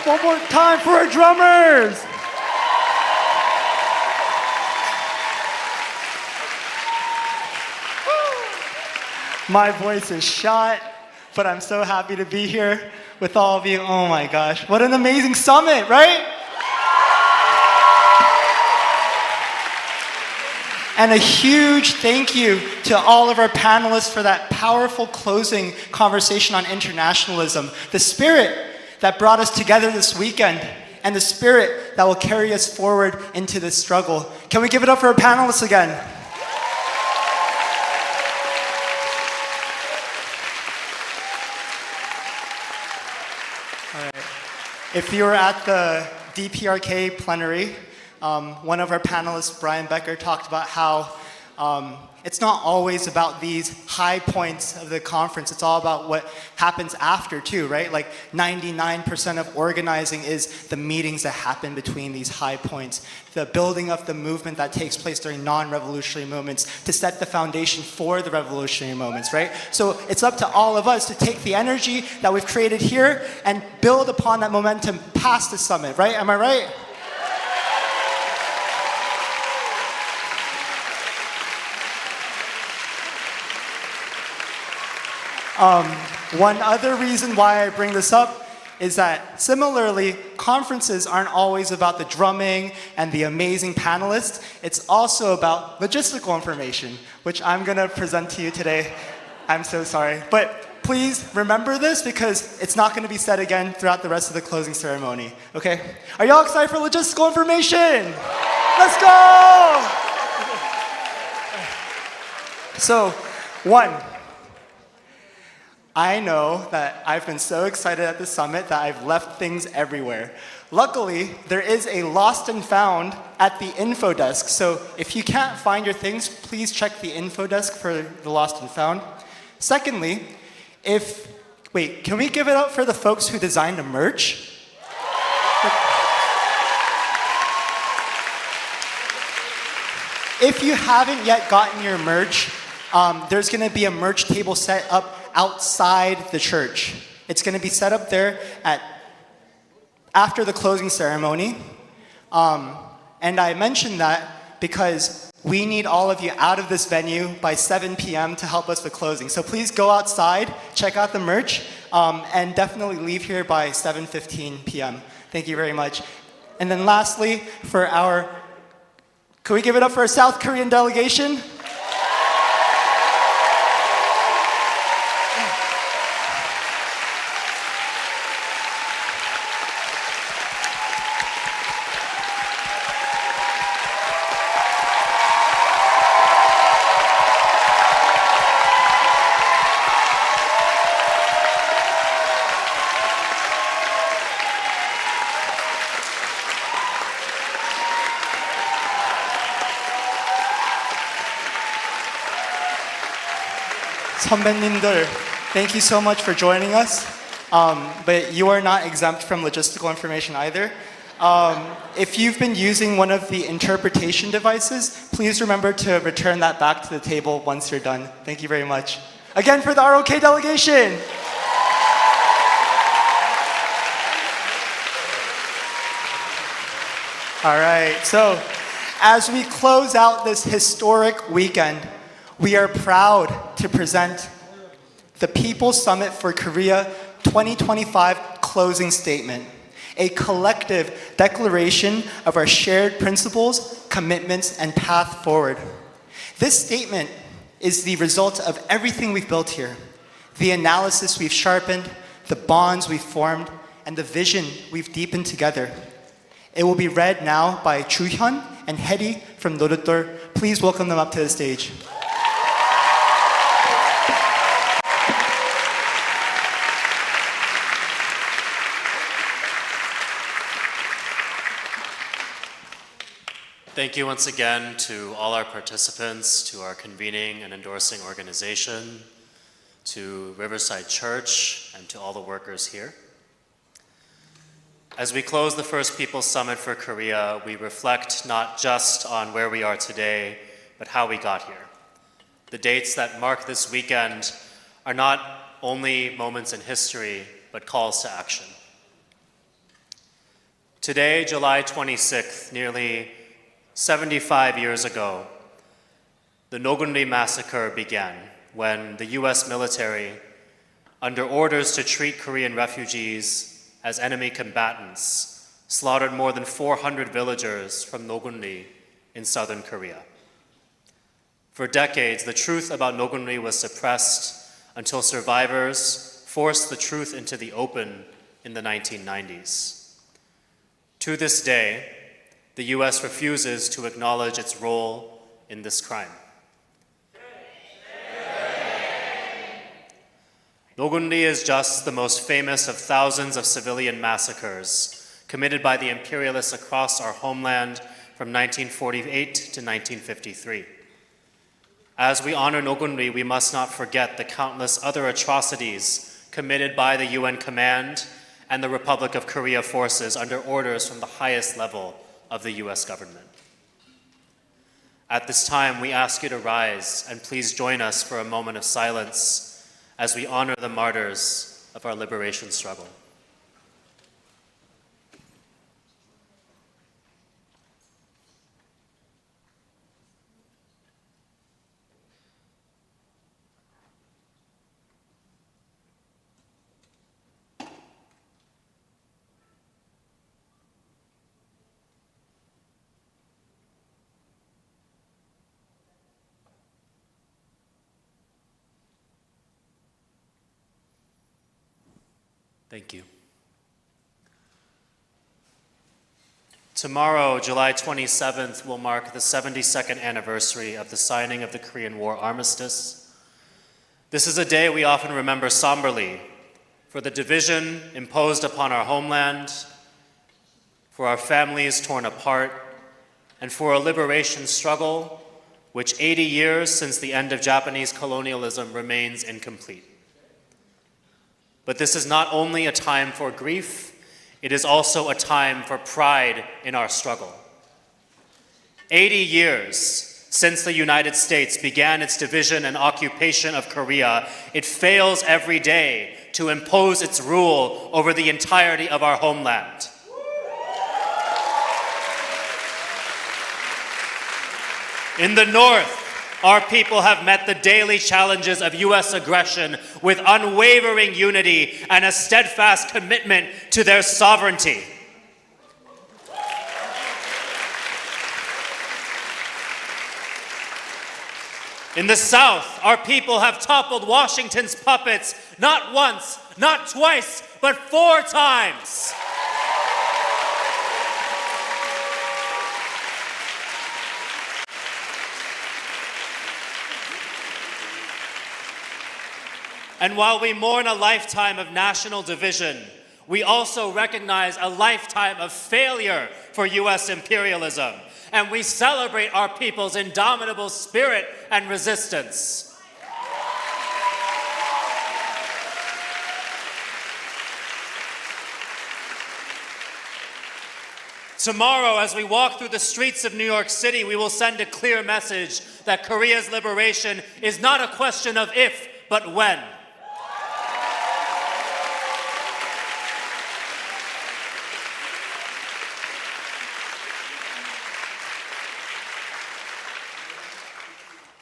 One more time for our drummers. My voice is shot, but I'm so happy to be here with all of you. Oh my gosh, what an amazing summit, right? And a huge thank you to all of our panelists for that powerful closing conversation on internationalism, the spirit that brought us together this weekend, and the spirit that will carry us forward into this struggle. Can we give it up for our panelists again? If you were at the DPRK plenary, one of our panelists, Brian Becker, talked about how it's not always about these high points of the conference. It's all about what happens after, too, right? Like 99% of organizing is the meetings that happen between these high points, the building of the movement that takes place during non-revolutionary moments to set the foundation for the revolutionary moments, right? So it's up to all of us to take the energy that we've created here and build upon that momentum past the summit, right? Am I right? One other reason why I bring this up is that similarly, conferences aren't always about the drumming and the amazing panelists. It's also about logistical information, which I'm going to present to you today. I'm so sorry. But please remember this because it's not going to be said again throughout the rest of the closing ceremony. Okay? Are y'all excited for logistical information? Let's go! So, one. I know that I've been so excited at the summit that I've left things everywhere. Luckily, there is a lost and found at the info desk. So if you can't find your things, please check the info desk for the lost and found. Secondly, wait, can we give it up for the folks who designed the merch? If you haven't yet gotten your merch, there's gonna be a merch table set up outside the church. It's going to be set up there after the closing ceremony. And I mentioned that because we need all of you out of this venue by 7 p.m. to help us with closing. So please go outside, check out the merch, and definitely leave here by 7:15 p.m. Thank you very much. And then lastly, can we give it up for our South Korean delegation? 선배님들, thank you so much for joining us. But you are not exempt from logistical information either. If you've been using one of the interpretation devices, please remember to return that back to the table once you're done. Thank you very much. Again, for the ROK delegation. All right, so as we close out this historic weekend, we are proud to present the People's Summit for Korea 2025 closing statement, a collective declaration of our shared principles, commitments, and path forward. This statement is the result of everything we've built here, the analysis we've sharpened, the bonds we've formed, and the vision we've deepened together. It will be read now by Ju-Hyun and Hedy from Moderator. Please welcome them up to the stage. Thank you once again to all our participants, to our convening and endorsing organization, to Riverside Church, and to all the workers here. As we close the first People's Summit for Korea, we reflect not just on where we are today, but how we got here. The dates that mark this weekend are not only moments in history, but calls to action. Today, July 26th, nearly 75 years ago, the Nogunri massacre began when the US military, under orders to treat Korean refugees as enemy combatants, slaughtered more than 400 villagers from Nogunri in southern Korea. For decades, the truth about Nogunri was suppressed until survivors forced the truth into the open in the 1990s. To this day, the US refuses to acknowledge its role in this crime. Nogunri is just the most famous of thousands of civilian massacres committed by the imperialists across our homeland from 1948 to 1953. As we honor Nogunri, we must not forget the countless other atrocities committed by the UN Command and the Republic of Korea forces under orders from the highest level of the US government. At this time, we ask you to rise and please join us for a moment of silence as we honor the martyrs of our liberation struggle. Thank you. Tomorrow, July 27th, will mark the 72nd anniversary of the signing of the Korean War armistice. This is a day we often remember somberly for the division imposed upon our homeland, for our families torn apart, and for a liberation struggle which 80 years since the end of Japanese colonialism remains incomplete. But this is not only a time for grief, it is also a time for pride in our struggle. 80 years since the United States began its division and occupation of Korea, it fails every day to impose its rule over the entirety of our homeland. In the North, our people have met the daily challenges of US aggression with unwavering unity and a steadfast commitment to their sovereignty. In the South, our people have toppled Washington's puppets not once, not twice, but 4 times. And while we mourn a lifetime of national division, we also recognize a lifetime of failure for US imperialism, and we celebrate our people's indomitable spirit and resistance. Tomorrow, as we walk through the streets of New York City, we will send a clear message that Korea's liberation is not a question of if, but when.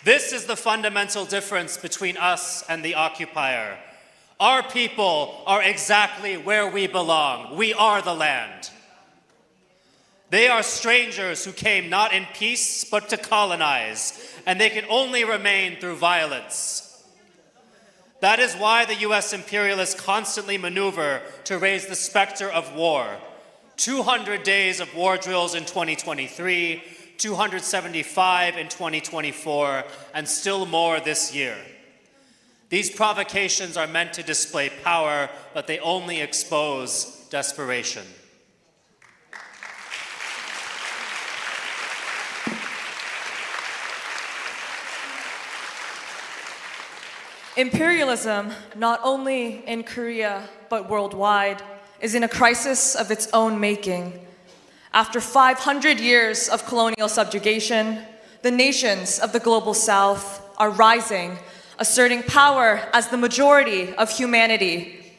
This is the fundamental difference between us and the occupier. Our people are exactly where we belong. We are the land. They are strangers who came not in peace, but to colonize, and they can only remain through violence. That is why the US imperialists constantly maneuver to raise the specter of war. 200 days of war drills in 2023, 275 in 2024, and still more this year. These provocations are meant to display power, but they only expose desperation. Imperialism, not only in Korea, but worldwide, is in a crisis of its own making. After 500 years of colonial subjugation, the nations of the global South are rising, asserting power as the majority of humanity.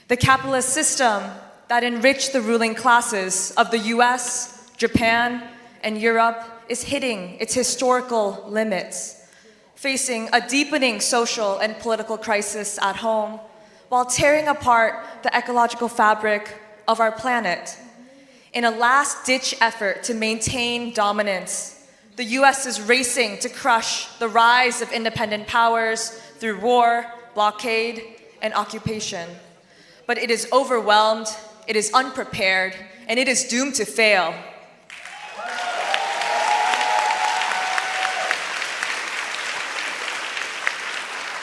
The capitalist system that enrich the ruling classes of the US, Japan, and Europe is hitting its historical limits, facing a deepening social and political crisis at home, while tearing apart the ecological fabric of our planet. In a last-ditch effort to maintain dominance, the US is racing to crush the rise of independent powers through war, blockade, and occupation. But it is overwhelmed, it is unprepared, and it is doomed to fail.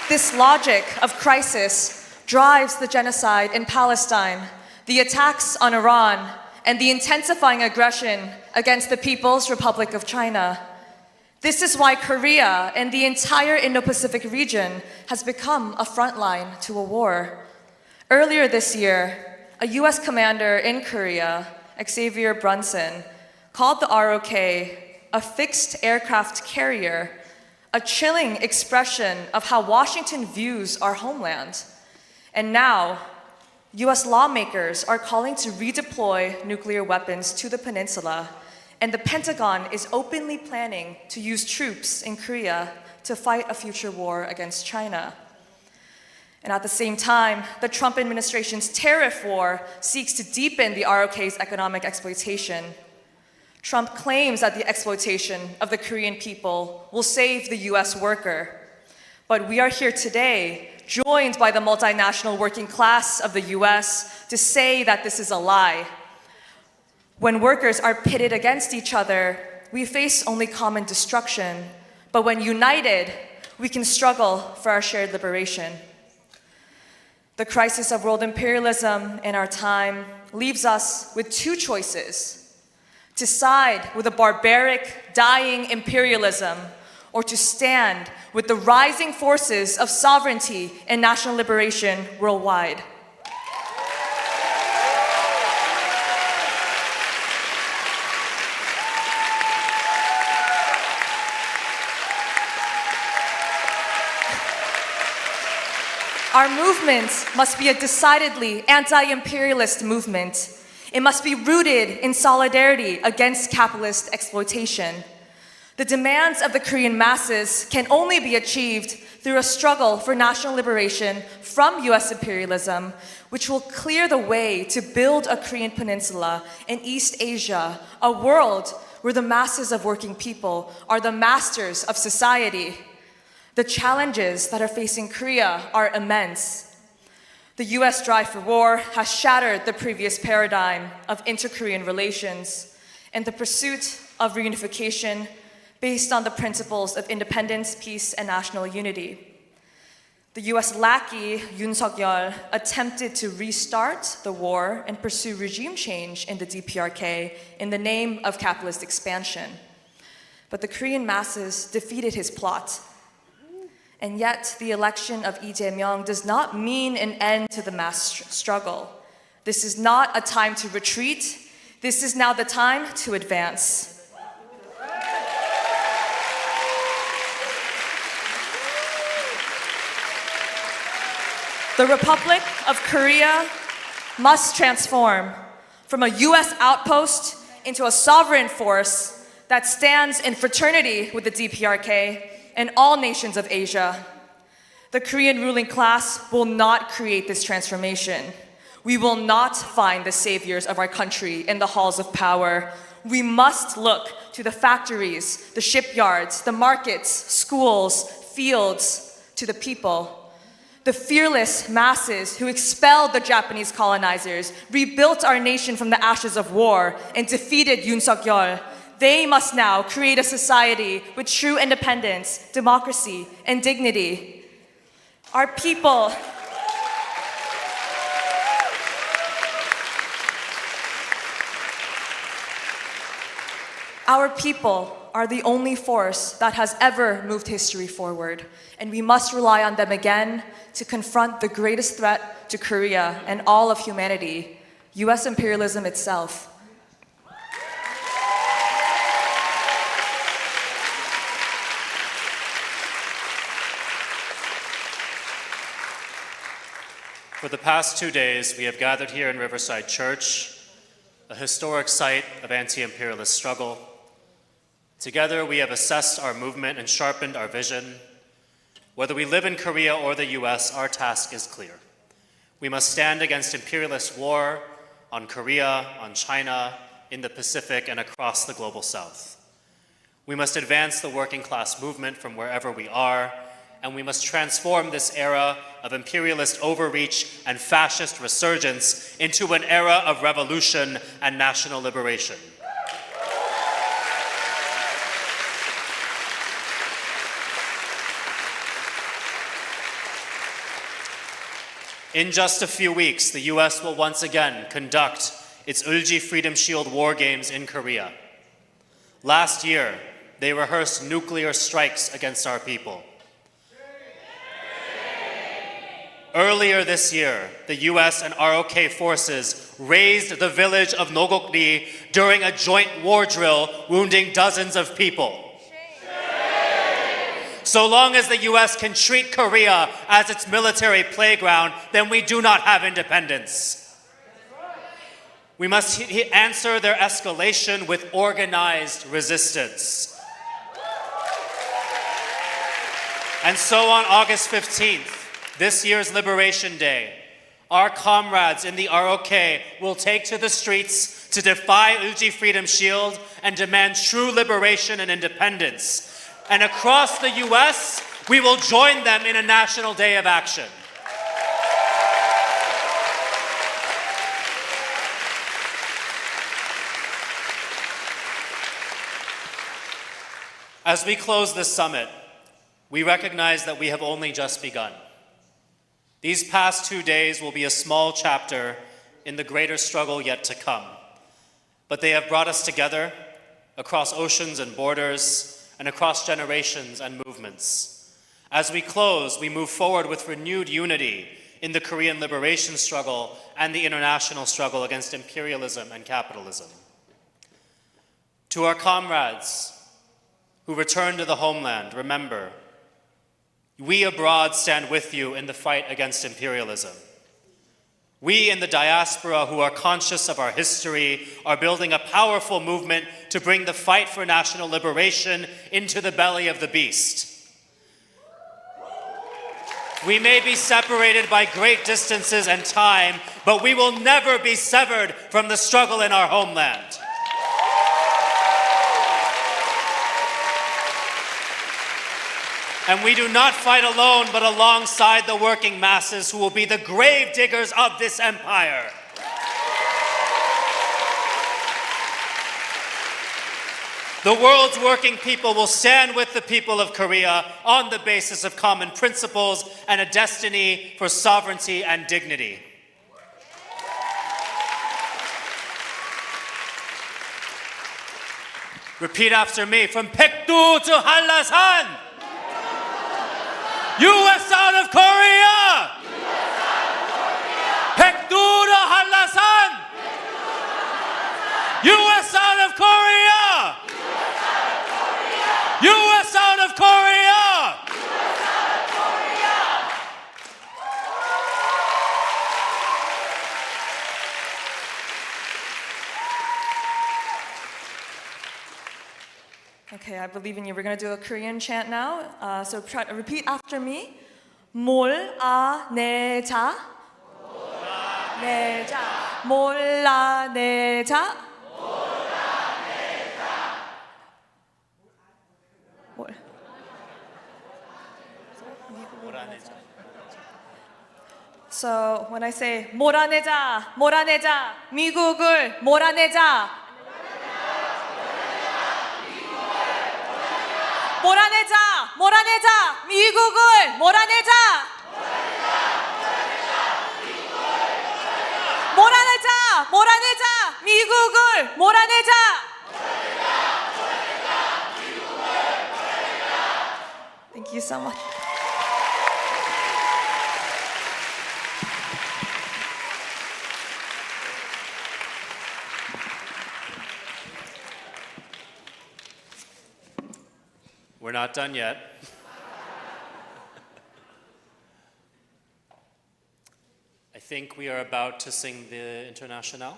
This logic of crisis drives the genocide in Palestine, the attacks on Iran, and the intensifying aggression against the People's Republic of China. This is why Korea and the entire Indo-Pacific region has become a front line to a war. Earlier this year, a US commander in Korea, Xavier Brunson, called the ROK a fixed aircraft carrier, a chilling expression of how Washington views our homeland. And now, US lawmakers are calling to redeploy nuclear weapons to the peninsula, and the Pentagon is openly planning to use troops in Korea to fight a future war against China. And at the same time, the Trump administration's tariff war seeks to deepen the ROK's economic exploitation. Trump claims that the exploitation of the Korean people will save the US worker. But we are here today, joined by the multinational working class of the US, to say that this is a lie. When workers are pitted against each other, we face only common destruction. But when united, we can struggle for our shared liberation. The crisis of world imperialism in our time leaves us with two choices: to side with a barbaric, dying imperialism, or to stand with the rising forces of sovereignty and national liberation worldwide. Our movement must be a decidedly anti-imperialist movement. It must be rooted in solidarity against capitalist exploitation. The demands of the Korean masses can only be achieved through a struggle for national liberation from US imperialism, which will clear the way to build a Korean peninsula in East Asia, a world where the masses of working people are the masters of society. The challenges that are facing Korea are immense. The US drive for war has shattered the previous paradigm of inter-Korean relations and the pursuit of reunification based on the principles of independence, peace, and national unity. The US lackey, Yoon Suk-yeol, attempted to restart the war and pursue regime change in the DPRK in the name of capitalist expansion. But the Korean masses defeated his plot. And yet, the election of Lee Jae-myung does not mean an end to the mass struggle. This is not a time to retreat. This is now the time to advance. The Republic of Korea must transform from a US outpost into a sovereign force that stands in fraternity with the DPRK and all nations of Asia. The Korean ruling class will not create this transformation. We will not find the saviors of our country in the halls of power. We must look to the factories, the shipyards, the markets, schools, fields, to the people. The fearless masses who expelled the Japanese colonizers, rebuilt our nation from the ashes of war, and defeated Yoon Suk-yeol. They must now create a society with true independence, democracy, and dignity. Our people are the only force that has ever moved history forward, and we must rely on them again to confront the greatest threat to Korea and all of humanity, US imperialism itself. For the past 2 days, we have gathered here in Riverside Church, a historic site of anti-imperialist struggle. Together, we have assessed our movement and sharpened our vision. Whether we live in Korea or the US, our task is clear. We must stand against imperialist war on Korea, on China, in the Pacific, and across the global South. We must advance the working class movement from wherever we are, and we must transform this era of imperialist overreach and fascist resurgence into an era of revolution and national liberation. In just a few weeks, the US will once again conduct its Ulji Freedom Shield War Games in Korea. Last year, they rehearsed nuclear strikes against our people. Earlier this year, the US and ROK forces razed the village of Nogokri during a joint war drill, wounding dozens of people. So long as the US can treat Korea as its military playground, then we do not have independence. We must answer their escalation with organized resistance. And so on August 15th, this year's Liberation Day, our comrades in the ROK will take to the streets to defy Ulji Freedom Shield and demand true liberation and independence. And across the US, we will join them in a national day of action. As we close this summit, we recognize that we have only just begun. These past 2 days will be a small chapter in the greater struggle yet to come. But they have brought us together across oceans and borders, and across generations and movements. As we close, we move forward with renewed unity in the Korean liberation struggle and the international struggle against imperialism and capitalism. To our comrades who return to the homeland, remember, we abroad stand with you in the fight against imperialism. We in the diaspora who are conscious of our history are building a powerful movement to bring the fight for national liberation into the belly of the beast. We may be separated by great distances and time, but we will never be severed from the struggle in our homeland. And we do not fight alone, but alongside the working masses who will be the grave diggers of this empire. The world's working people will stand with the people of Korea on the basis of common principles and a destiny for sovereignty and dignity. Repeat after me, from Paektu to Hallasan. U.S. out of Korea! Paektu to Hallasan! U.S. out of Korea! U.S. out of Korea! Okay, I believe in you. We're going to do a Korean chant now. So try to repeat after me. 몰아내자. 내자. 몰아내자. So when I say 몰아내자, 몰아내자, 미국을 몰아내자. 몰아내자, 몰아내자, 미국을 몰아내자. 몰아내자, 몰아내자, 미국을 몰아내자. Thank you so much. We're not done yet. think we are about to sing the Internationale?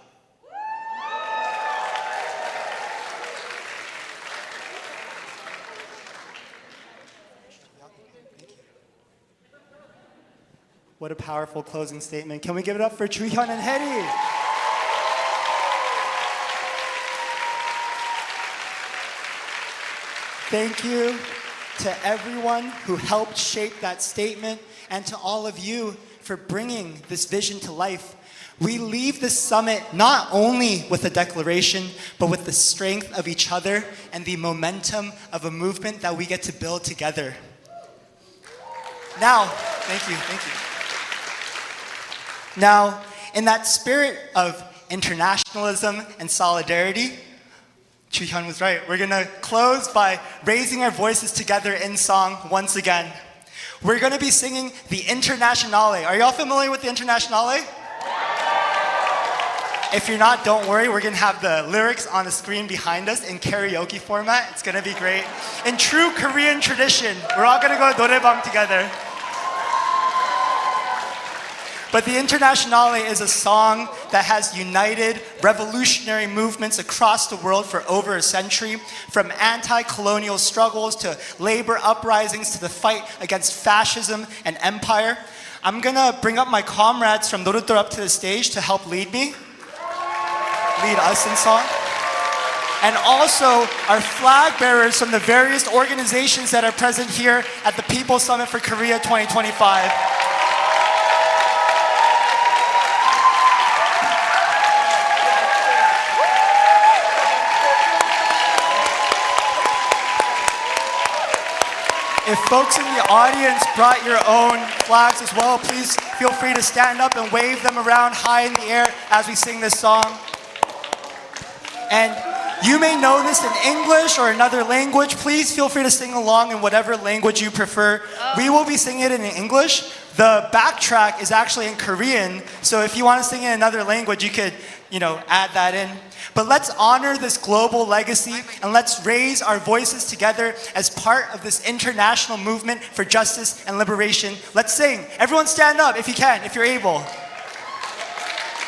What a powerful closing statement. Can we give it up for Ju-Hyun and Hedy? Thank you to everyone who helped shape that statement and to all of you for bringing this vision to life. We leave this summit not only with a declaration, but with the strength of each other and the momentum of a movement that we get to build together. Now, thank you. Now, in that spirit of internationalism and solidarity, Ju-Hyun was right. We're gonna close by raising our voices together in song once again. We're gonna be singing the Internationale. Are y'all familiar with the Internationale? If you're not, don't worry. We're gonna have the lyrics on the screen behind us in karaoke format. It's gonna be great. In true Korean tradition, we're all gonna go 노래방 together. But the Internationale is a song that has united revolutionary movements across the world for over a century, from anti-colonial struggles to labor uprisings to the fight against fascism and empire. I'm gonna bring up my comrades from Moderator up to the stage to help lead us in song. And also our flag bearers from the various organizations that are present here at the People's Summit for Korea 2025. If folks in the audience brought your own flags as well, please feel free to stand up and wave them around high in the air as we sing this song. And you may know this in English or another language. Please feel free to sing along in whatever language you prefer. We will be singing it in English. The backtrack is actually in Korean, so if you want to sing in another language, you could, add that in. But let's honor this global legacy and let's raise our voices together as part of this international movement for justice and liberation. Let's sing. Everyone stand up if you can, if you're able.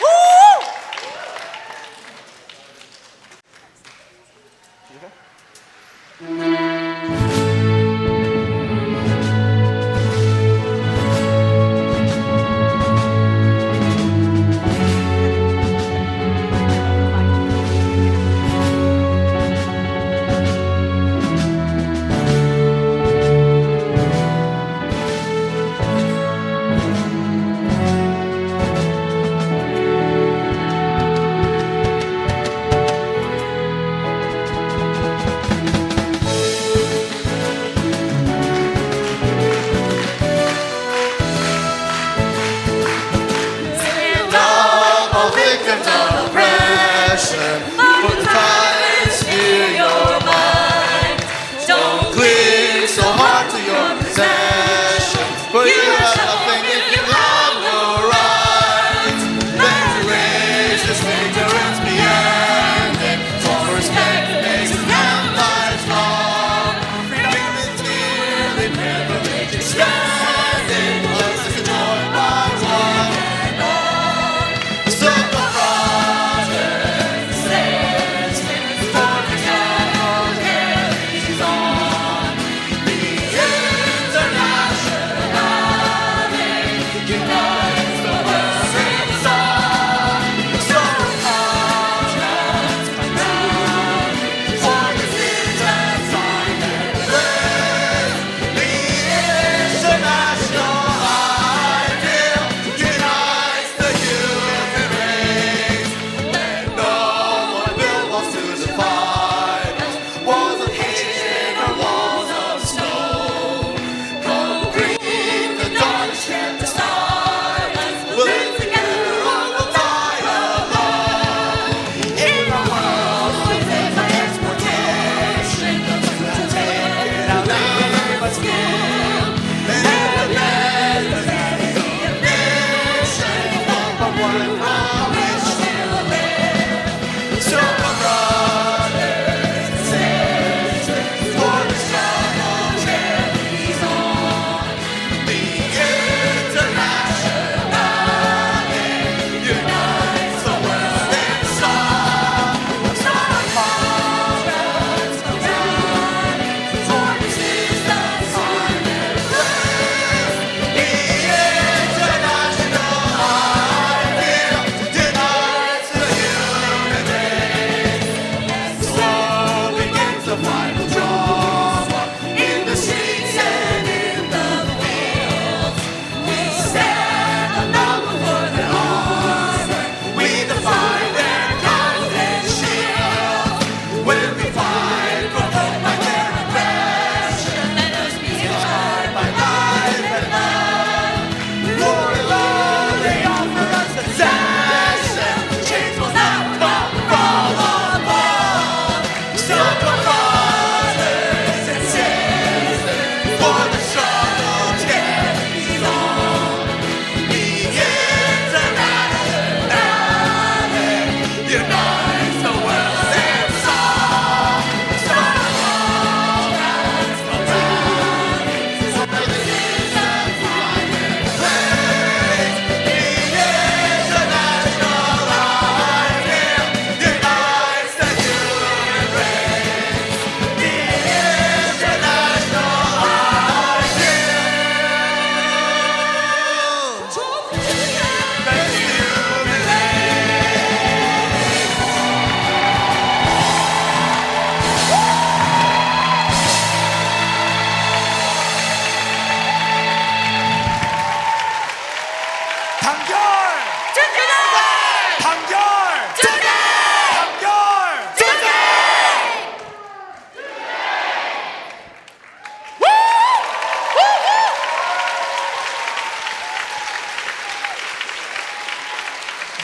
Woo!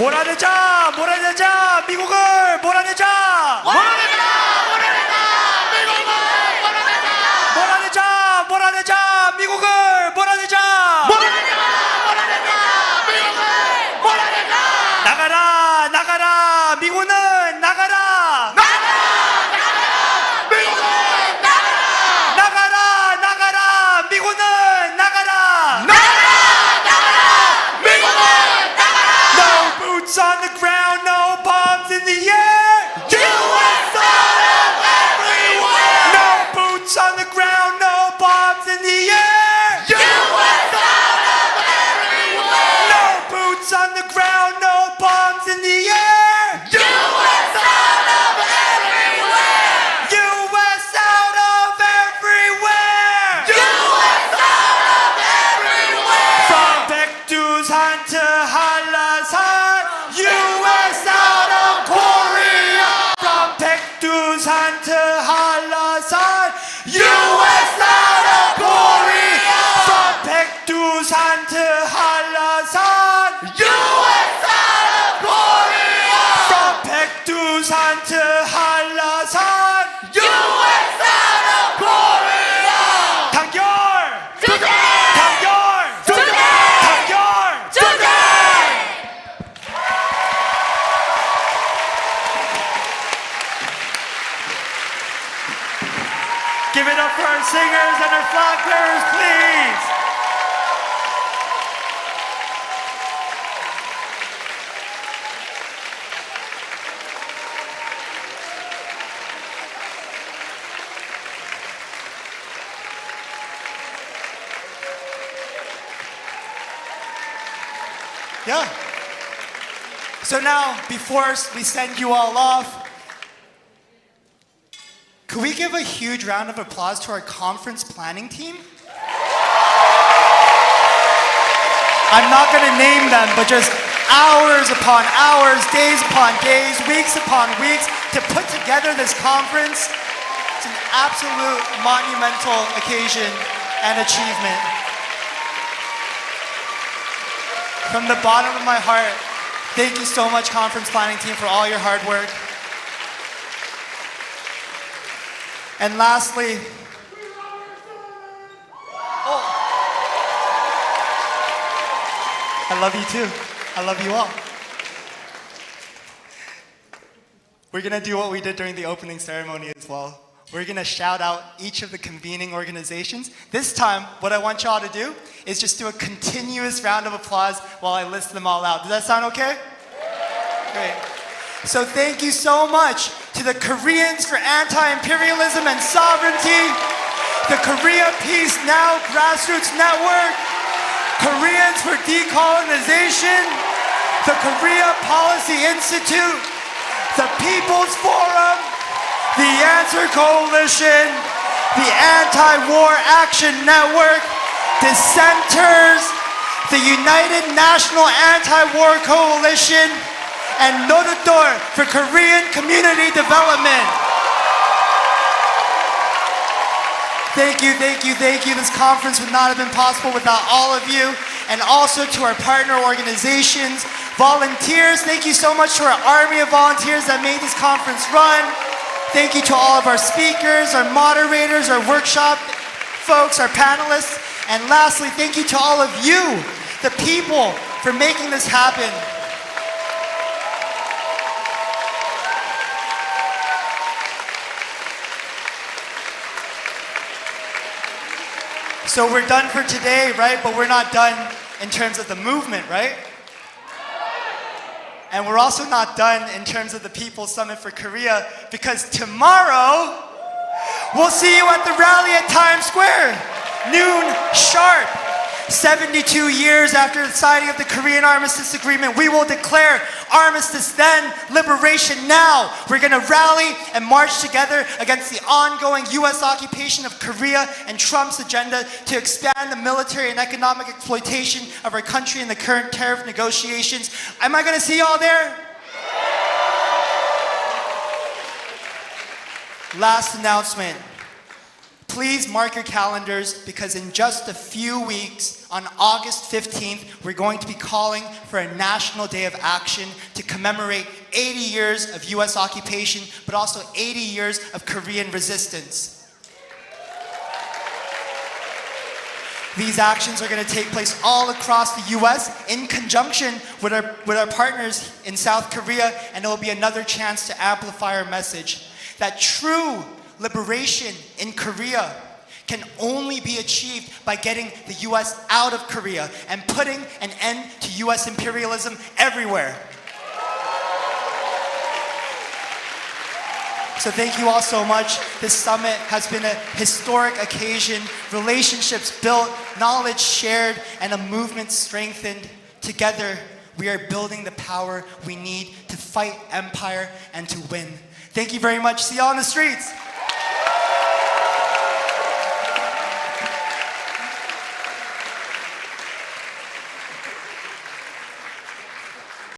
몰아내자, 몰아내자, 미국을 몰아내자. 몰아내자, 몰아내자, 미국을 몰아내자. 나가라, 나가라, 미국은 나가라. 나가라, 나가라, 미국은 나가라. No boots on the ground, no bombs in the air. US out of everywhere. No boots on the ground, no bombs in the air. US out of everywhere. No boots on the ground, no bombs in the air. US out of everywhere. US out of everywhere. US out of everywhere. From Baekdusan to Halasan, US out of Korea. From Baekdusan to Halasan, US out of Korea. From Baekdusan to Halasan, US out of Korea. From Baekdusan to Halasan, US out of Korea. 단결! 단결! 단결! Give it up for our singers and our flag bearers, please. Yeah. So now, before we send you all off, could we give a huge round of applause to our conference planning team? I'm not going to name them, but just hours upon hours, days upon days, weeks upon weeks to put together this conference. It's an absolute monumental occasion and achievement. From the bottom of my heart, thank you so much, conference planning team, for all your hard work. And lastly, I love you too. I love you all. We're gonna do what we did during the opening ceremony as well. We're gonna shout out each of the convening organizations. This time, what I want y'all to do is just do a continuous round of applause while I list them all out. Does that sound okay? Great. So thank you so much to the Koreans for Anti-imperialism and Sovereignty, the Korea Peace Now Grassroots Network, Koreans for Decolonization, the Korea Policy Institute, the People's Forum, the Answer Coalition, the Anti-War Action Network, Dissenters, the United National Anti-War Coalition, and Moderator for Korean Community Development. Thank you, thank you, thank you. This conference would not have been possible without all of you. And also to our partner organizations, volunteers. Thank you so much to our army of volunteers that made this conference run. Thank you to all of our speakers, our moderators, our workshop folks, our panelists. And lastly, thank you to all of you, the people, for making this happen. So we're done for today, right? But we're not done in terms of the movement, right? And we're also not done in terms of the People's Summit for Korea, because tomorrow we'll see you at the rally at Times Square, noon sharp. 72 years after the signing of the Korean Armistice Agreement, we will declare armistice then, liberation now. We're gonna rally and march together against the ongoing US occupation of Korea and Trump's agenda to expand the military and economic exploitation of our country in the current tariff negotiations. Am I gonna see y'all there? Last announcement. please mark your calendars because in just a few weeks, on August 15th, we're going to be calling for a National Day of Action to commemorate 80 years of US occupation, but also 80 years of Korean resistance. These actions are going to take place all across the US in conjunction with our partners in South Korea, and it will be another chance to amplify our message that true liberation in Korea can only be achieved by getting the US out of Korea and putting an end to US imperialism everywhere. So thank you all so much. This summit has been a historic occasion, relationships built, knowledge shared, and a movement strengthened. Together, we are building the power we need to fight empire and to win. Thank you very much. See you all on the streets.